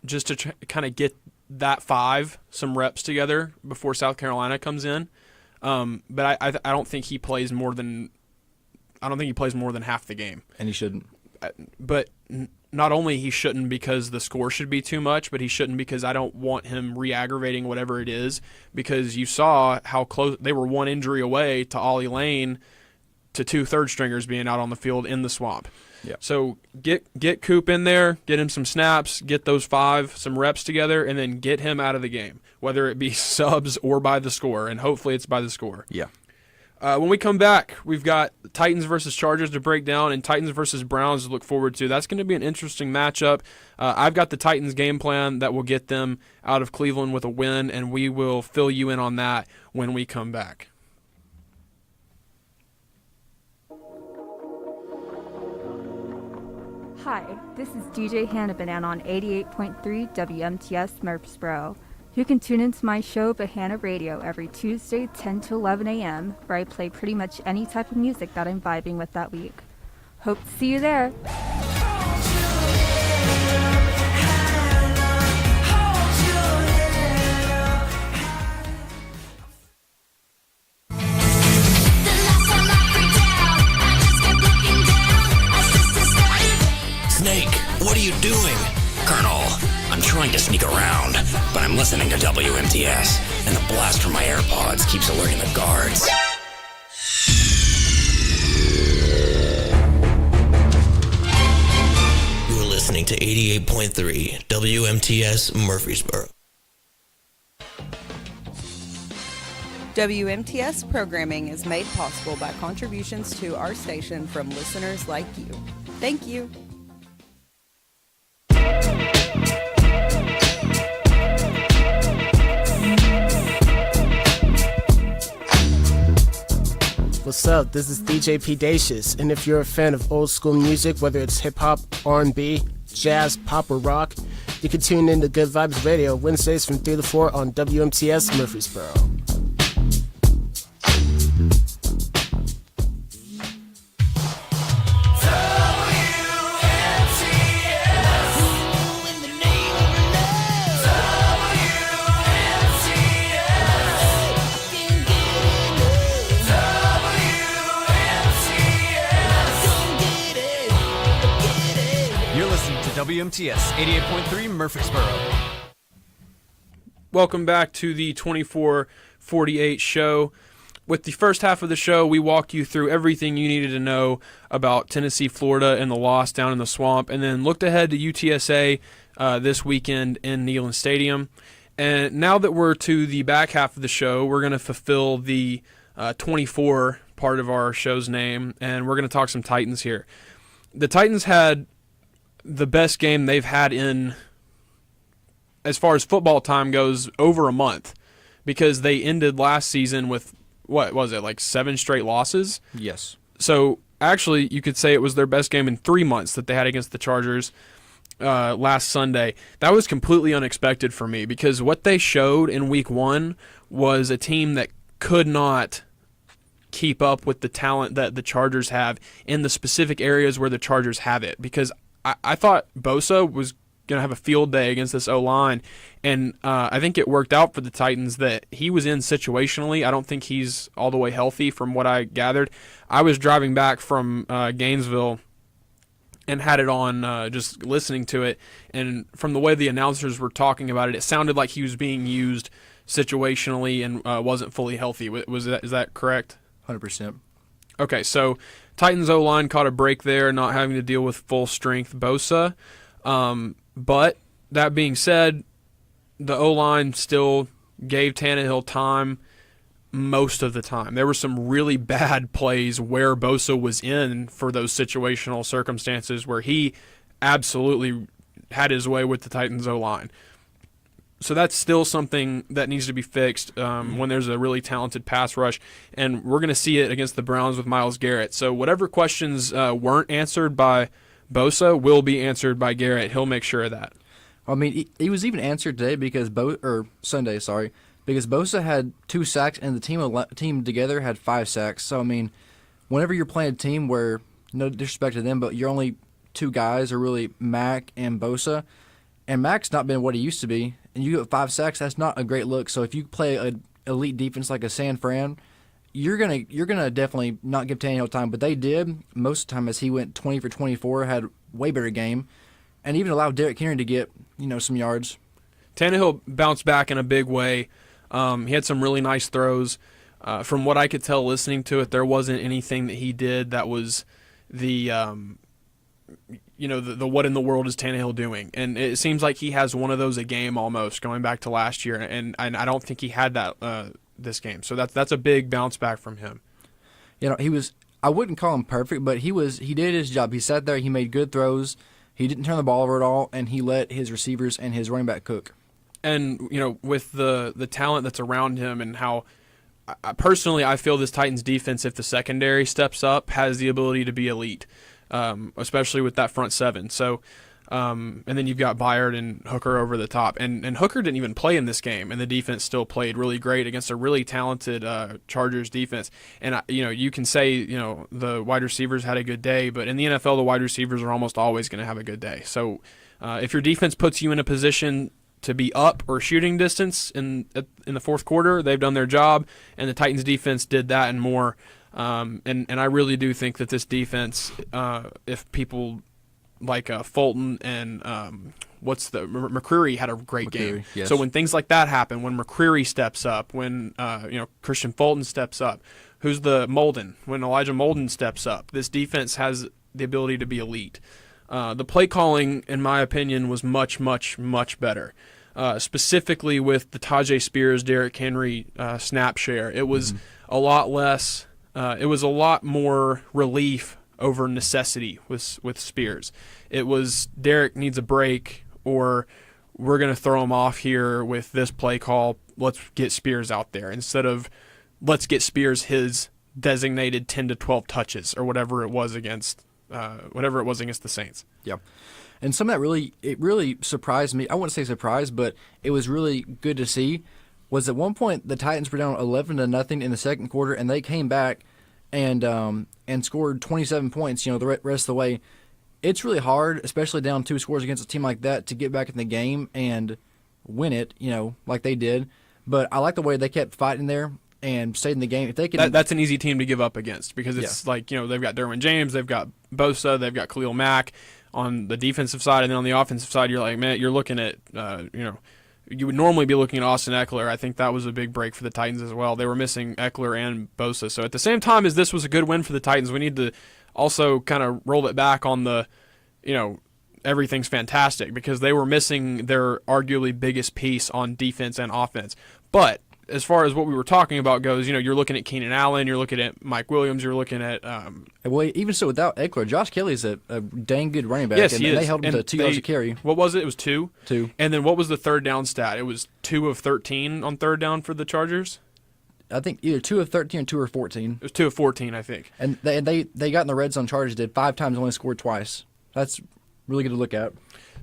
just to kind of get that 5 some reps together before South Carolina comes in. But I don't think he plays more than half the game. And he shouldn't. But not only he shouldn't because the score should be too much, but he shouldn't because I don't want him re-aggravating whatever it is, because you saw how close they were, 1 injury away to Ollie Lane to 2 third-stringers being out on the field in the swamp. Yeah. So get Coop in there, get him some snaps, get those 5 some reps together, and then get him out of the game, whether it be subs or by the score, and hopefully it's by the score. Yeah. When we come back, we've got Titans versus Chargers to break down and Titans versus Browns to look forward to. That's going to be an interesting matchup. I've got the Titans game plan that will get them out of Cleveland with a win, and we will fill you in on that when we come back. Hi, this is DJ Hannah Banana on 88.3 WMTS Murfreesboro. You can tune into my show, Bahana Radio, every Tuesday, 10 to 11 a.m., where I play pretty much any type of music that I'm vibing with that week. Hope to see you there. Snake, what are you doing? Colonel, I'm trying to sneak around, but I'm listening to WMTS, and the blast from my AirPods keeps alerting the guards. You're listening to 88.3 WMTS Murfreesboro. WMTS programming is made possible by contributions to our station from listeners like you. Thank you. What's up? This is DJ P-Dacious, and if you're a fan of old school music, whether it's hip-hop, R&B, jazz, pop, or rock, you can tune in to Good Vibes Radio Wednesdays from 3 to 4 on WMTS Murfreesboro. WMTS 88.3 Murfreesboro. Welcome back to the 2448 show. With the first half of the show, we walked you through everything you needed to know about Tennessee, Florida, and the loss down in the swamp, and then looked ahead to UTSA this weekend in Neyland Stadium. And now that we're to the back half of the show, we're going to fulfill the 24 part of our show's name, and we're going to talk some Titans here. The Titans had the best game they've had in, as far as football time goes, over a month, because they ended last season with, what was it, like 7 straight losses? Yes. So actually, you could say it was their best game in 3 months that they had against the Chargers last Sunday. That was completely unexpected for me, because what they showed in week 1 was a team that could not keep up with the talent that the Chargers have in the specific areas where the Chargers have it, because I thought Bosa was going to have a field day against this O-line, and I think it worked out for the Titans that he was in situationally. I don't think he's all the way healthy from what I gathered. I was driving back from Gainesville and had it on just listening to it, and from the way the announcers were talking about it, it sounded like he was being used situationally and wasn't fully healthy. Is that correct? 100%. Okay, so Titans O-line caught a break there, not having to deal with full-strength Bosa. But that being said, the O-line still gave Tannehill time most of the time. There were some really bad plays where Bosa was in for those situational circumstances where he absolutely had his way with the Titans O-line. So that's still something that needs to be fixed when there's a really talented pass rush, and we're going to see it against the Browns with Myles Garrett. So whatever questions weren't answered by Bosa will be answered by Garrett. He'll make sure of that. I mean, he was even answered today because Sunday, because Bosa had 2 sacks and the team together had 5 sacks. So I mean, whenever you're playing a team where, no disrespect to them, but you're only 2 guys are really Mac and Bosa, and Mac's not been what he used to be, and you get 5 sacks, that's not a great look. So if you play an elite defense like a San Fran, you're gonna definitely not give Tannehill time. But they did most of the time, as he went 20 for 24, had way better game, and even allowed Derrick Henry to get some yards. Tannehill bounced back in a big way. He had some really nice throws. From what I could tell listening to it, there wasn't anything that he did that was the the what in the world is Tannehill doing? And it seems like he has one of those a game almost, going back to last year, and I don't think he had that this game. So that's a big bounce back from him. He was, I wouldn't call him perfect, but he did his job. He sat there, he made good throws, he didn't turn the ball over at all, and he let his receivers and his running back cook. And with the talent that's around him, and how personally I feel this Titans defense, if the secondary steps up, has the ability to be elite. Especially with that front 7. So, and then you've got Byard and Hooker over the top. And Hooker didn't even play in this game, and the defense still played really great against a really talented Chargers defense. And, you can say, the wide receivers had a good day, but in the NFL, the wide receivers are almost always going to have a good day. So if your defense puts you in a position to be up or shooting distance in the fourth quarter, they've done their job, and the Titans defense did that and more. And I really do think that this defense, if people like Fulton and McCreary had a great game. Yes. So when things like that happen, when McCreary steps up, when Christian Fulton steps up, who's the Molden? When Elijah Molden steps up, this defense has the ability to be elite. The play calling, in my opinion, was much, much, much better. Specifically with the Tajay Spears, Derrick Henry snap share, it was a lot less. It was a lot more relief over necessity with Spears. It was Derrick needs a break, or we're going to throw him off here with this play call. Let's get Spears out there instead of let's get Spears his designated 10 to 12 touches or whatever it was against the Saints. Yeah. And some of that really surprised me. I wouldn't say surprised, but it was really good to see. Was at one point the Titans were down 11-0 in the second quarter, and they came back and scored 27 points. The rest of the way, it's really hard, especially down 2 scores against a team like that, to get back in the game and win it. Like they did. But I like the way they kept fighting there and stayed in the game. If they could, that's an easy team to give up against, because it's like they've got Derwin James, they've got Bosa, they've got Khalil Mack. on the defensive side, and then on the offensive side, you're like, man, you're looking at, you would normally be looking at Austin Eckler. I think that was a big break for the Titans as well. They were missing Eckler and Bosa. So at the same time as this was a good win for the Titans, we need to also kind of roll it back on the, everything's fantastic, because they were missing their arguably biggest piece on defense and offense. But as far as what we were talking about goes, you're looking at Keenan Allen, you're looking at Mike Williams, you're looking at... well, even so, without Eckler, Josh Kelly's a dang good running back. Yes, and he is. They held him to 2 yards a carry. What was it? It was 2? 2. And then what was the third down stat? It was 2 of 13 on third down for the Chargers? I think either 2 of 13 or 2 or 14. It was 2 of 14, I think. And they got in the red zone. Chargers did 5 times, only scored twice. That's really good to look at.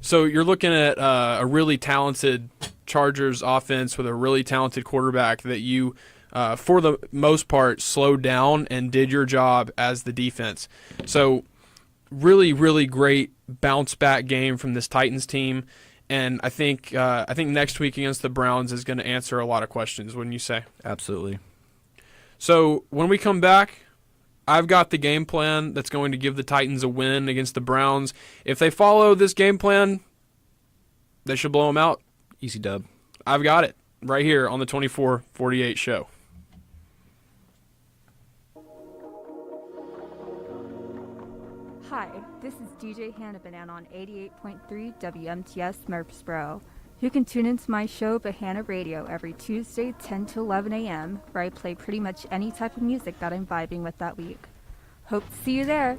So you're looking at a really talented Chargers offense with a really talented quarterback that you, for the most part, slowed down and did your job as the defense. So really, really great bounce-back game from this Titans team. And I think next week against the Browns is going to answer a lot of questions, wouldn't you say? Absolutely. So when we come back, I've got the game plan that's going to give the Titans a win against the Browns. If they follow this game plan, they should blow them out. Easy dub. I've got it right here on the 24-48 show. Hi, this is DJ Hannah Banana on 88.3 WMTS Murfreesboro. You can tune into my show, Bahana Radio, every Tuesday, 10 to 11 a.m., where I play pretty much any type of music that I'm vibing with that week. Hope to see you there.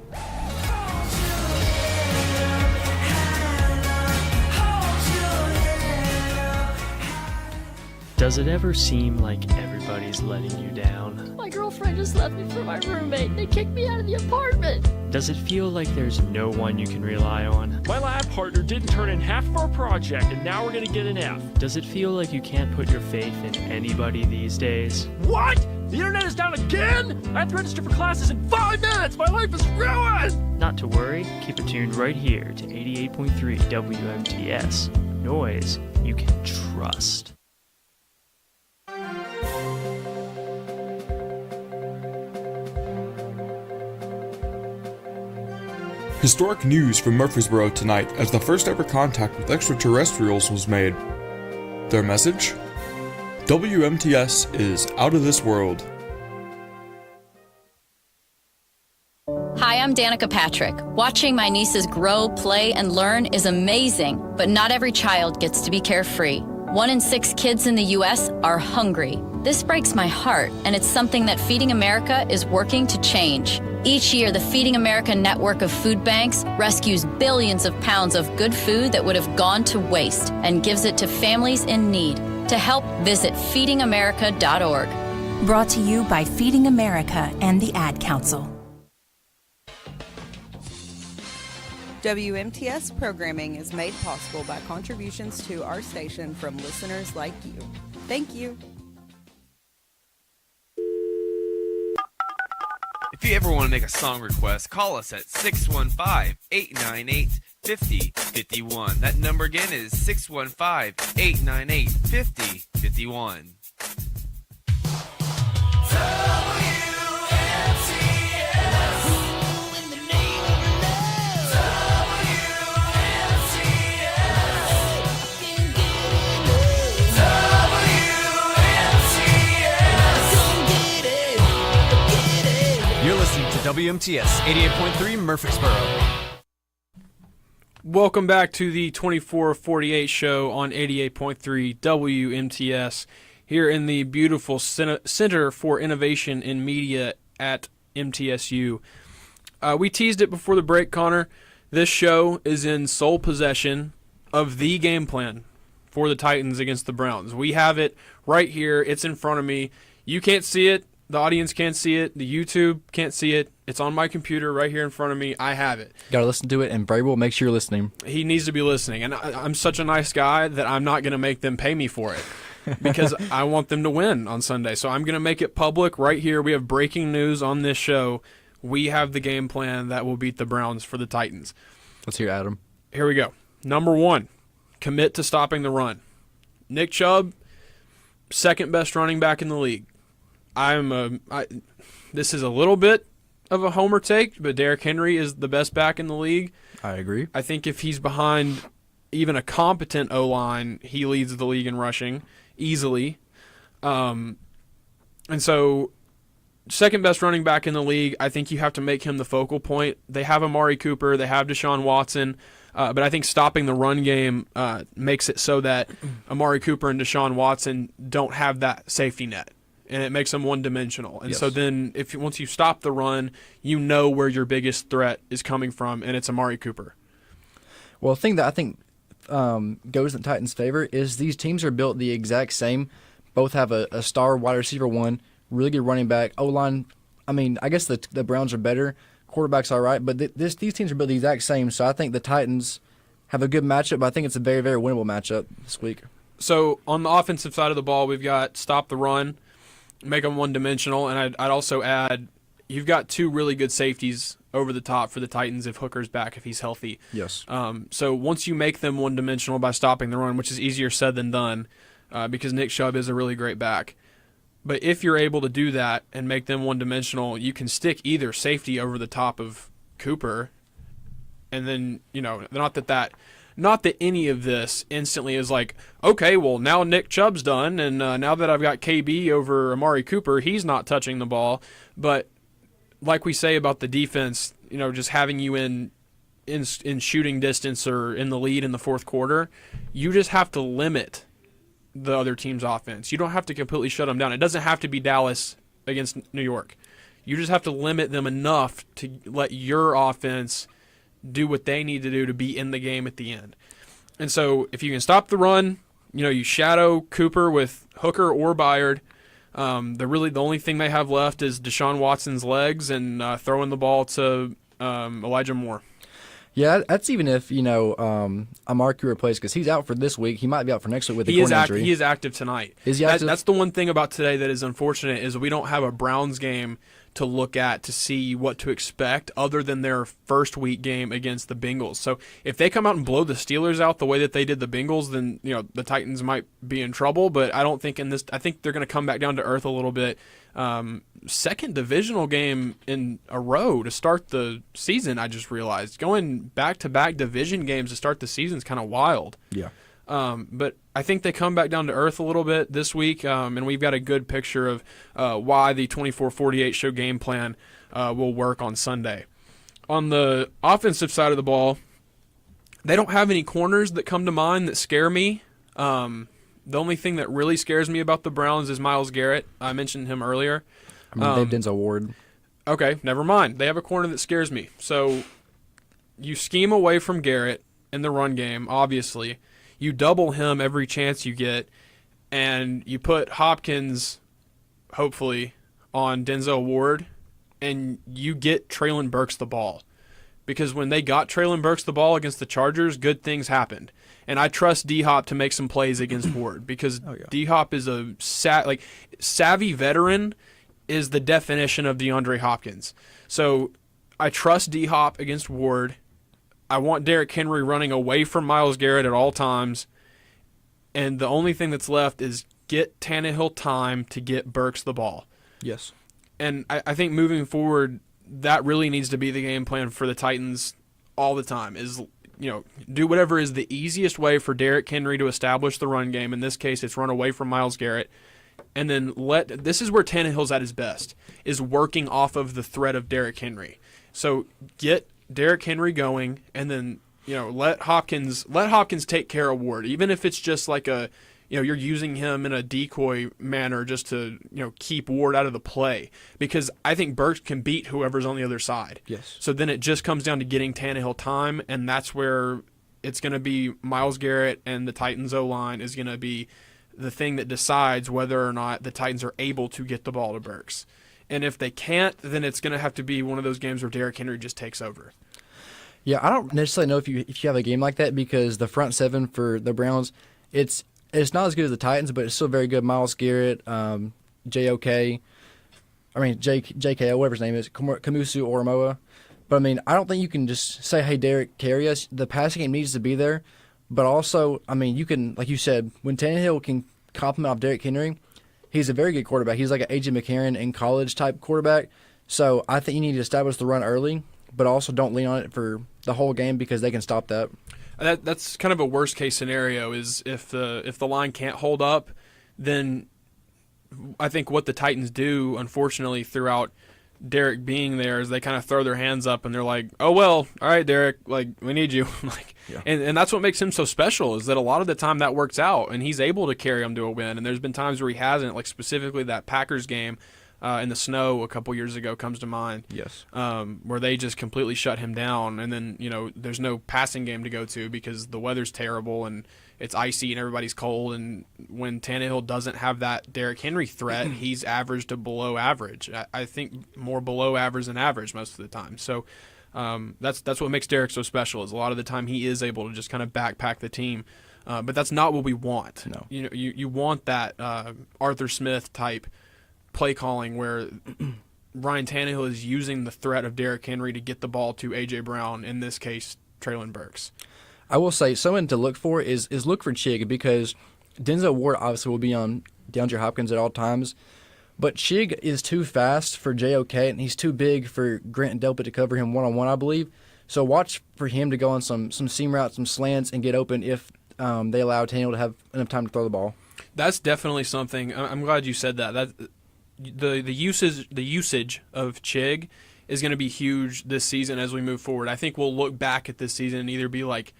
Does it ever seem like everybody's letting you down? My girlfriend just left me for my roommate and they kicked me out of the apartment. Does it feel like there's no one you can rely on? My lab partner didn't turn in half of our project and now we're gonna get an F. Does it feel like you can't put your faith in anybody these days? What? The internet is down again? I have to register for classes in 5 minutes! My life is ruined! Not to worry, keep it tuned right here to 88.3 WMTS. Noise you can trust. Historic news from Murfreesboro tonight as the first ever contact with extraterrestrials was made. Their message? WMTS is out of this world. Hi, I'm Danica Patrick. Watching my nieces grow, play, and learn is amazing, but not every child gets to be carefree. 1 in 6 kids in the U.S. are hungry. This breaks my heart, and it's something that Feeding America is working to change. Each year, the Feeding America network of food banks rescues billions of pounds of good food that would have gone to waste and gives it to families in need. To help, visit feedingamerica.org. Brought to you by Feeding America and the Ad Council. WMTS programming is made possible by contributions to our station from listeners like you. Thank you. If you ever want to make a song request, call us at 615-898-5051. That number again is 615-898-5051. You're listening to WMTS 88.3 Murfreesboro. Welcome back to the 24-48 show on 88.3 WMTS here in the beautiful Center for Innovation in Media at MTSU. We teased it before the break, Connor. This show is in sole possession of the game plan for the Titans against the Browns. We have it right here. It's in front of me. You can't see it. The audience can't see it. The YouTube can't see it. It's on my computer right here in front of me. I have it. Got to listen to it, and Brable, make sure you're listening. He needs to be listening. And I'm such a nice guy that I'm not going to make them pay me for it because I want them to win on Sunday. So I'm going to make it public right here. We have breaking news on this show. We have the game plan that will beat the Browns for the Titans. Let's hear Adam. Here we go. Number 1, commit to stopping the run. Nick Chubb, second best running back in the league. This is a little bit of a homer take, but Derrick Henry is the best back in the league. I agree. I think if he's behind even a competent O-line, he leads the league in rushing easily. And so second best running back in the league, I think you have to make him the focal point. They have Amari Cooper, they have Deshaun Watson, but I think stopping the run game makes it so that Amari Cooper and Deshaun Watson don't have that safety net, and it makes them one-dimensional. And so then once you stop the run, you know where your biggest threat is coming from, and it's Amari Cooper. Well, the thing that I think goes in the Titans' favor is these teams are built the exact same. Both have a star wide receiver one, really good running back. O-line, I mean, I guess the Browns are better. Quarterback's all right, but these teams are built the exact same, so I think the Titans have a good matchup, but I think it's a very, very winnable matchup this week. So on the offensive side of the ball, we've got stop the run, make them one-dimensional, and I'd also add you've got two really good safeties over the top for the Titans if Hooker's back, if he's healthy. Yes. So once you make them one-dimensional by stopping the run, which is easier said than done because Nick Chubb is a really great back, but if you're able to do that and make them one-dimensional, you can stick either safety over the top of Cooper, and then, not that any of this instantly is like, okay, well, now Nick Chubb's done, and now that I've got KB over Amari Cooper, he's not touching the ball. But like we say about the defense, just having you in shooting distance or in the lead in the fourth quarter, you just have to limit the other team's offense. You don't have to completely shut them down. It doesn't have to be Dallas against New York. You just have to limit them enough to let your offense do what they need to do to be in the game at the end. And so if you can stop the run, you shadow Cooper with Hooker or Byard. The only thing they have left is Deshaun Watson's legs and throwing the ball to Elijah Moore. Yeah, that's even if, Amari Cooper plays, because he's out for this week. He might be out for next week with a groin injury. He is active tonight. Is he active? That's the one thing about today that is unfortunate is we don't have a Browns game to look at to see what to expect other than their first week game against the Bengals. So if they come out and blow the Steelers out the way that they did the Bengals, then the Titans might be in trouble. But I don't think I think they're going to come back down to earth a little bit. Second divisional game in a row to start the season, I just realized. Going back-to-back division games to start the season is kind of wild. Yeah. But I think they come back down to earth a little bit this week, and we've got a good picture of why the 24-48 show game plan will work on Sunday. On the offensive side of the ball, they don't have any corners that come to mind that scare me. The only thing that really scares me about the Browns is Myles Garrett. I mentioned him earlier. They have Denzel Ward. Okay, never mind. They have a corner that scares me. So you scheme away from Garrett in the run game, obviously. You double him every chance you get, and you put Hopkins, hopefully, on Denzel Ward, and you get Treylon Burks the ball. Because when they got Treylon Burks the ball against the Chargers, good things happened. And I trust D-Hop to make some plays against Ward because D-Hop is a savvy veteran is the definition of DeAndre Hopkins. So I trust D-Hop against Ward. I want Derrick Henry running away from Myles Garrett at all times. And the only thing that's left is get Tannehill time to get Burks the ball. Yes. And I think moving forward, that really needs to be the game plan for the Titans all the time is, do whatever is the easiest way for Derrick Henry to establish the run game. In this case, it's run away from Myles Garrett. And then this is where Tannehill's at his best, is working off of the threat of Derrick Henry. So get Derrick Henry going, and then let Hopkins take care of Ward, even if it's just like you're using him in a decoy manner just to keep Ward out of the play, because I think Burks can beat whoever's on the other side. Yes. So then it just comes down to getting Tannehill time, and that's where it's going to be Myles Garrett and the Titans O-line is going to be the thing that decides whether or not the Titans are able to get the ball to Burks. And if they can't, then it's going to have to be one of those games where Derrick Henry just takes over. Yeah, I don't necessarily know if you have a game like that because the front seven for the Browns, it's not as good as the Titans, but it's still very good. Myles Garrett, JKO, whatever his name is, Kamusu Oromoa. But, I don't think you can just say, hey, Derek, carry us. The passing game needs to be there. But also, you can, like you said, when Tannehill can compliment off Derrick Henry, he's a very good quarterback. He's like an A.J. McCarron in college type quarterback. So I think you need to establish the run early, but also don't lean on it for the whole game because they can stop that. That's kind of a worst case scenario. Is if the line can't hold up, then I think what the Titans do, unfortunately, throughout Derek being there, is they kind of throw their hands up and they're like, "Oh well, all right, Derek, like we need you." And that's what makes him so special, is that a lot of the time that works out and he's able to carry them to a win. And there's been times where he hasn't, like specifically that Packers game in the snow a couple years ago comes to mind. Yes. Where they just completely shut him down, and then there's no passing game to go to because the weather's terrible and it's icy and everybody's cold. And when Tannehill doesn't have that Derrick Henry threat, he's average to below average. I think more below average than average most of the time. So that's what makes Derrick so special, is a lot of the time he is able to just kind of backpack the team. But that's not what we want. No. You want that Arthur Smith type play calling where Ryan Tannehill is using the threat of Derrick Henry to get the ball to A.J. Brown, in this case, Traylon Burks. I will say someone to look for is look for Chig, because Denzel Ward obviously will be on DeAndre Hopkins at all times, but Chig is too fast for JOK, and he's too big for Grant and Delpit to cover him one-on-one, I believe. So watch for him to go on some seam routes, some slants, and get open if they allow Tannehill to have enough time to throw the ball. That's definitely something. I'm glad you said that. The usage of Chig is going to be huge this season as we move forward. I think we'll look back at this season and either be like,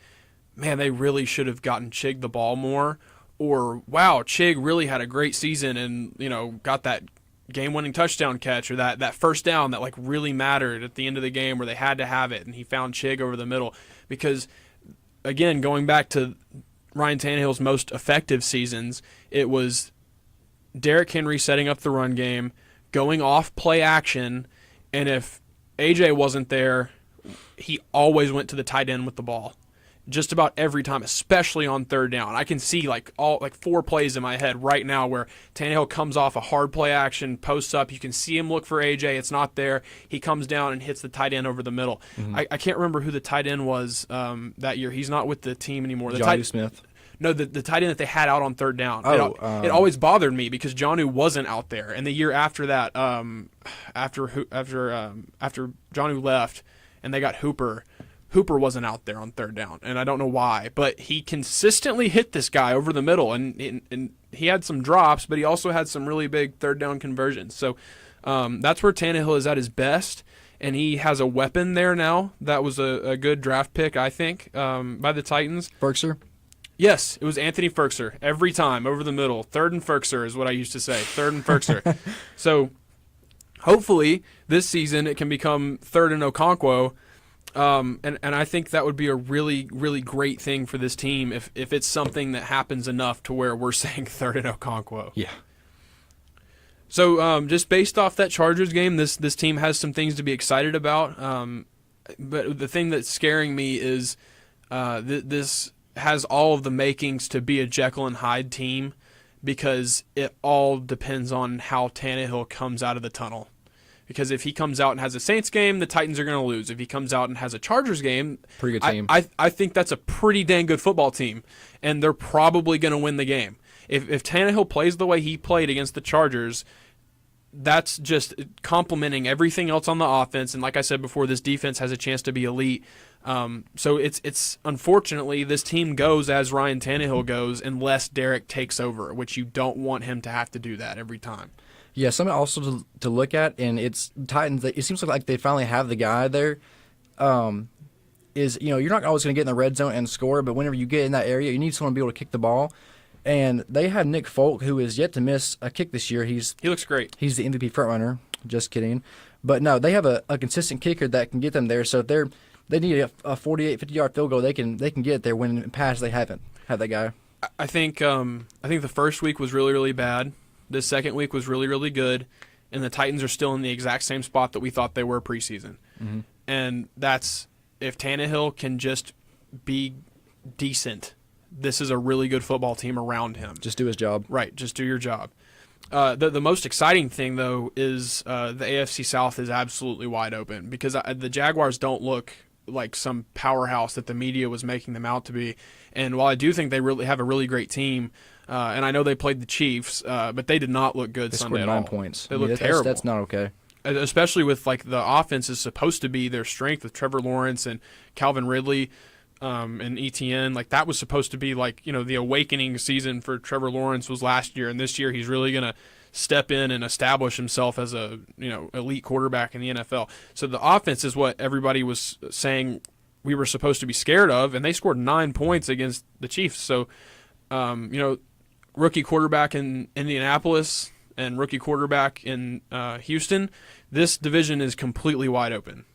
man, they really should have gotten Chig the ball more, or wow, Chig really had a great season and got that game-winning touchdown catch, or that first down that like really mattered at the end of the game where they had to have it and he found Chig over the middle. Because again, going back to Ryan Tannehill's most effective seasons, it was Derrick Henry setting up the run game, going off play action, and if AJ wasn't there, he always went to the tight end with the ball. Just about every time, especially on third down. I can see like 4 plays in my head right now where Tannehill comes off a hard play action, posts up. You can see him look for AJ. It's not there. He comes down and hits the tight end over the middle. Mm-hmm. I can't remember who the tight end was that year. He's not with the team anymore. Jonnu Smith. No, the tight end that they had out on third down. Oh, it always bothered me because Jonnu wasn't out there. And the year after that, after Jonnu left and they got Hooper wasn't out there on third down. And I don't know why, but he consistently hit this guy over the middle. And he had some drops, but he also had some really big third down conversions. So that's where Tannehill is at his best. And he has a weapon there now. That was a good draft pick, I think, by the Titans. Ferkser? Yes, it was Anthony Ferkser every time over the middle. Third and Ferkser is what I used to say. Third and Ferkser. So hopefully this season it can become third and Okonkwo. And I think that would be a really, really great thing for this team if it's something that happens enough to where we're saying third and Okonkwo. Yeah. So just based off that Chargers game, this team has some things to be excited about. But the thing that's scaring me is this has all of the makings to be a Jekyll and Hyde team, because it all depends on how Tannehill comes out of the tunnel. Because if he comes out and has a Saints game, the Titans are going to lose. If he comes out and has a Chargers game, pretty good team. I think that's a pretty dang good football team, and they're probably going to win the game. If Tannehill plays the way he played against the Chargers, that's just complementing everything else on the offense. And like I said before, this defense has a chance to be elite. So it's unfortunately this team goes as Ryan Tannehill goes unless Derek takes over, which you don't want him to have to do that every time. Yeah, something also to look at, and it's Titans. It seems like they finally have the guy there. You're not always going to get in the red zone and score, but whenever you get in that area, you need someone to be able to kick the ball. And they have Nick Folk, who is yet to miss a kick this year. He looks great. He's the MVP frontrunner. Just kidding. But no, they have a consistent kicker that can get them there. So if they need a 48, 50-yard field goal, they can get it there. When in the past they haven't had that guy. I think the first week was really, really bad. The second week was really, really good. And the Titans are still in the exact same spot that we thought they were preseason. Mm-hmm. And that's if Tannehill can just be decent. This is a really good football team around him. Just do his job. Right, just do your job. The most exciting thing, though, is the AFC South is absolutely wide open because the Jaguars don't look like some powerhouse that the media was making them out to be. And while I do think they really have a really great team, and I know they played the Chiefs, but they did not look good they Sunday scored at 9 all. points. They looked terrible. That's not okay. especially with like the offense is supposed to be their strength with Trevor Lawrence and Calvin Ridley and ETN. Like that was supposed to be like, the awakening season for Trevor Lawrence was last year, and this year he's really going to step in and establish himself as a elite quarterback in the NFL. So the offense is what everybody was saying we were supposed to be scared of, and they scored 9 points against the Chiefs. So rookie quarterback in Indianapolis and rookie quarterback in Houston, this division is completely wide open.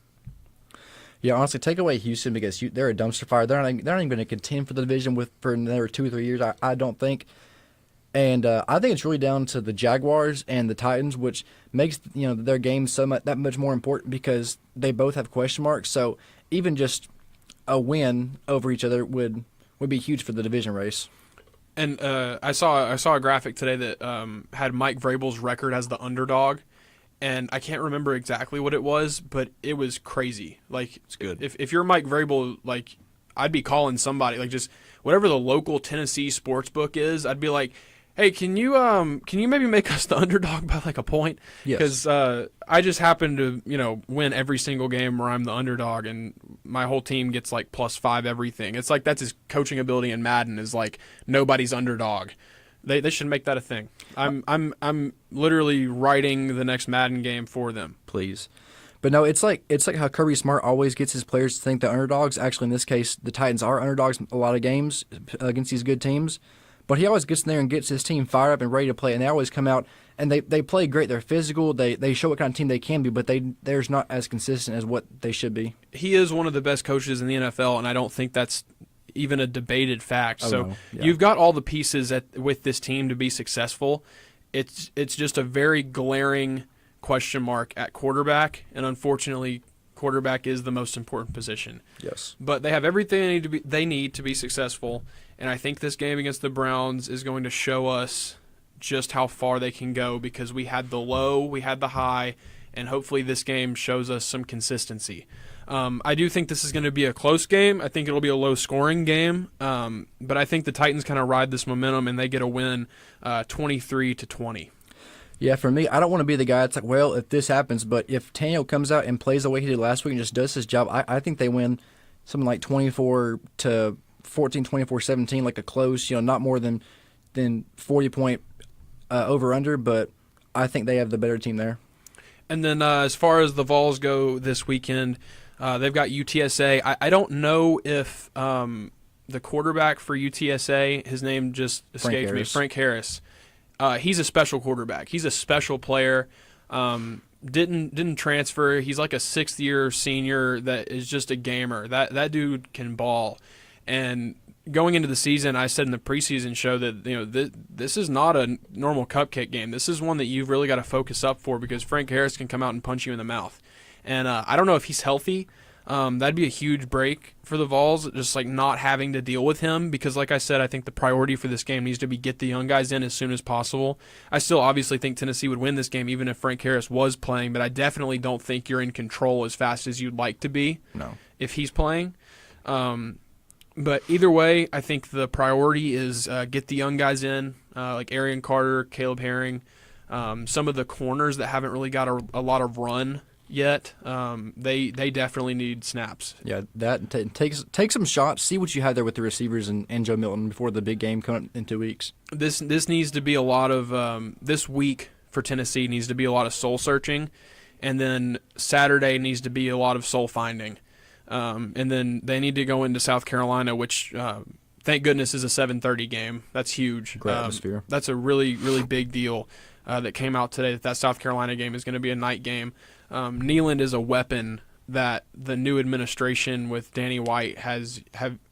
Yeah, honestly, take away Houston because they're a dumpster fire. They're not even going to contend for the division for another 2 or 3 years, I don't think. And I think it's really down to the Jaguars and the Titans, which makes their game that much more important because they both have question marks. So even just a win over each other would be huge for the division race. And I saw a graphic today that had Mike Vrabel's record as the underdog, and I can't remember exactly what it was, but it was crazy. Like, it's good. If you're Mike Vrabel, like, I'd be calling somebody, like, just whatever the local Tennessee sports book is, I'd be like, hey, can you maybe make us the underdog by like a point? Yes. Because I just happen to win every single game where I'm the underdog, and my whole team gets like +5 everything. It's like that's his coaching ability in Madden is like nobody's underdog. They should make that a thing. I'm literally writing the next Madden game for them. Please. But no, it's like how Kirby Smart always gets his players to think they're underdogs. Actually, in this case, the Titans are underdogs a lot of games against these good teams. But he always gets in there and gets his team fired up and ready to play, and they always come out and they play great. They're physical. They show what kind of team they can be, but they're not as consistent as what they should be. He is one of the best coaches in the NFL, and I don't think that's even a debated fact. You've got all the pieces with this team to be successful. It's just a very glaring question mark at quarterback, and unfortunately, quarterback is the most important position. Yes. But they have everything they need to be successful, and I think this game against the Browns is going to show us just how far they can go because we had the low, we had the high, and hopefully this game shows us some consistency. I do think this is going to be a close game. I think it'll be a low-scoring game, but I think the Titans kind of ride this momentum and they get a win 23-20. Yeah, for me, I don't want to be the guy that's like, well, if this happens, but if Tannehill comes out and plays the way he did last week and just does his job, I think they win something like 24-14, 24-17, like a close, not more than 40-point over-under, but I think they have the better team there. And then as far as the Vols go this weekend, they've got UTSA. I don't know if the quarterback for UTSA, his name just escaped me, Frank Harris. He's a special quarterback. He's a special player. Didn't transfer. He's like a 6th-year senior that is just a gamer. That dude can ball. And going into the season, I said in the preseason show that this is not a normal cupcake game. This is one that you've really got to focus up for because Frank Harris can come out and punch you in the mouth. And I don't know if he's healthy. That'd be a huge break for the Vols, just like not having to deal with him because, like I said, I think the priority for this game needs to be get the young guys in as soon as possible. I still obviously think Tennessee would win this game even if Frank Harris was playing, but I definitely don't think you're in control as fast as you'd like to be if he's playing. But either way, I think the priority is get the young guys in, like Arian Carter, Caleb Herring, some of the corners that haven't really got a lot of run yet. They definitely need snaps. Yeah, take some shots. See what you have there with the receivers and Joe Milton before the big game coming in 2 weeks. This needs to be a lot of this week for Tennessee needs to be a lot of soul searching, and then Saturday needs to be a lot of soul finding. And then they need to go into South Carolina, which thank goodness is a 7:30 game. That's huge. Great atmosphere. That's a really, really big deal that came out today that South Carolina game is going to be a night game. Neyland is a weapon that the new administration with Danny White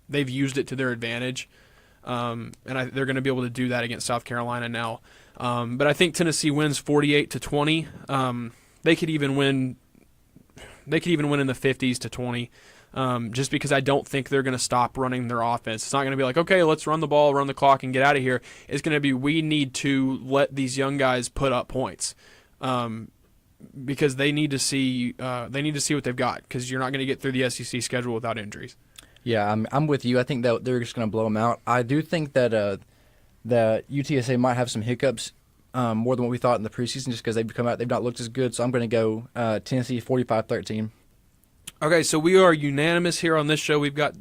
they've used it to their advantage, and they're going to be able to do that against South Carolina now. But I think Tennessee wins 48-20. They could even win. They could even win in the 50s to 20, just because I don't think they're going to stop running their offense. It's not going to be like, okay, let's run the ball, run the clock, and get out of here. It's going to be we need to let these young guys put up points, because they need to see what they've got. Because you're not going to get through the SEC schedule without injuries. Yeah, I'm with you. I think that they're just going to blow them out. I do think that that UTSA might have some hiccups more than what we thought in the preseason, just because they've not looked as good. So I'm going to go Tennessee 45-13. Okay, so we are unanimous here on this show. We've got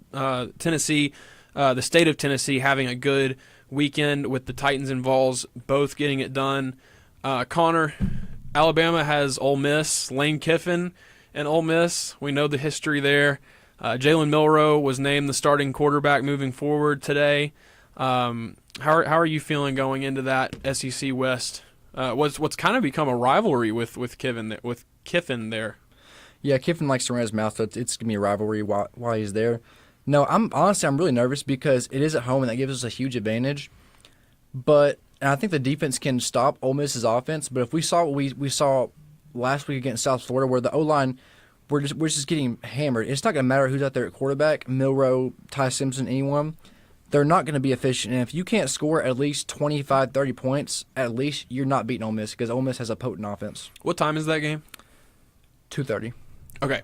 Tennessee, the state of Tennessee, having a good weekend with the Titans and Vols both getting it done. Connor, Alabama has Ole Miss, Lane Kiffin and Ole Miss. We know the history there. Jalen Milroe was named the starting quarterback moving forward today. How are you feeling going into that SEC West? What's kind of become a rivalry with Kiffin there. Yeah, Kiffin likes to run his mouth, so it's gonna be a rivalry while he's there. No, I'm really nervous because it is at home and that gives us a huge advantage. But and I think the defense can stop Ole Miss's offense. But if we saw what we saw last week against South Florida, where the O-line we're just getting hammered, it's not gonna matter who's out there at quarterback, Milroe, Ty Simpson, anyone. They're not going to be efficient. And if you can't score at least 25, 30 points, at least you're not beating Ole Miss because Ole Miss has a potent offense. What time is that game? 2:30. Okay.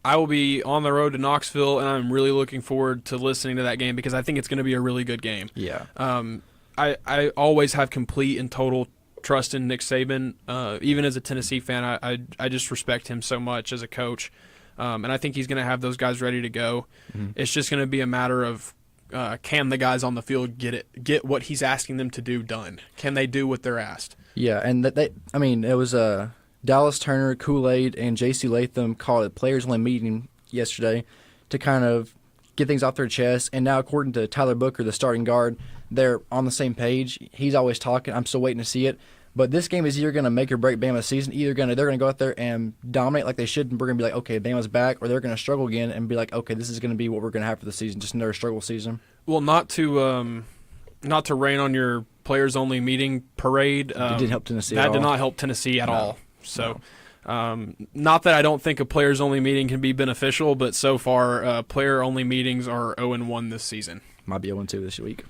I will be on the road to Knoxville, and I'm really looking forward to listening to that game because I think it's going to be a really good game. Yeah. I always have complete and total trust in Nick Saban. Even as a Tennessee fan, I just respect him so much as a coach. And I think he's going to have those guys ready to go. Mm-hmm. It's just going to be a matter of can the guys on the field get what he's asking them to do done? Can they do what they're asked? Yeah, and it was Dallas Turner, Kool-Aid, and J.C. Latham called a players-only meeting yesterday to kind of get things off their chest. And now, according to Tyler Booker, the starting guard, they're on the same page. He's always talking. I'm still waiting to see it. But this game is either going to make or break Bama's season. They're going to go out there and dominate like they should, and we're going to be like, okay, Bama's back, or they're going to struggle again and be like, okay, this is going to be what we're going to have for the season, just another struggle season. Well, not to rain on your players-only meeting parade. It didn't help Tennessee. That did not help Tennessee at all. So, not that I don't think a players-only meeting can be beneficial, but so far, player-only meetings are 0-1 this season. Might be 0-2 this week.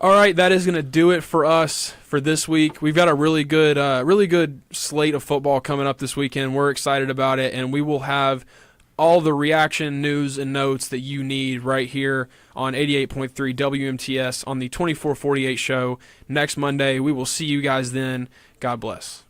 All right, that is going to do it for us for this week. We've got a really good slate of football coming up this weekend. We're excited about it, and we will have all the reaction, news, and notes that you need right here on 88.3 WMTS on the 2448 show next Monday. We will see you guys then. God bless.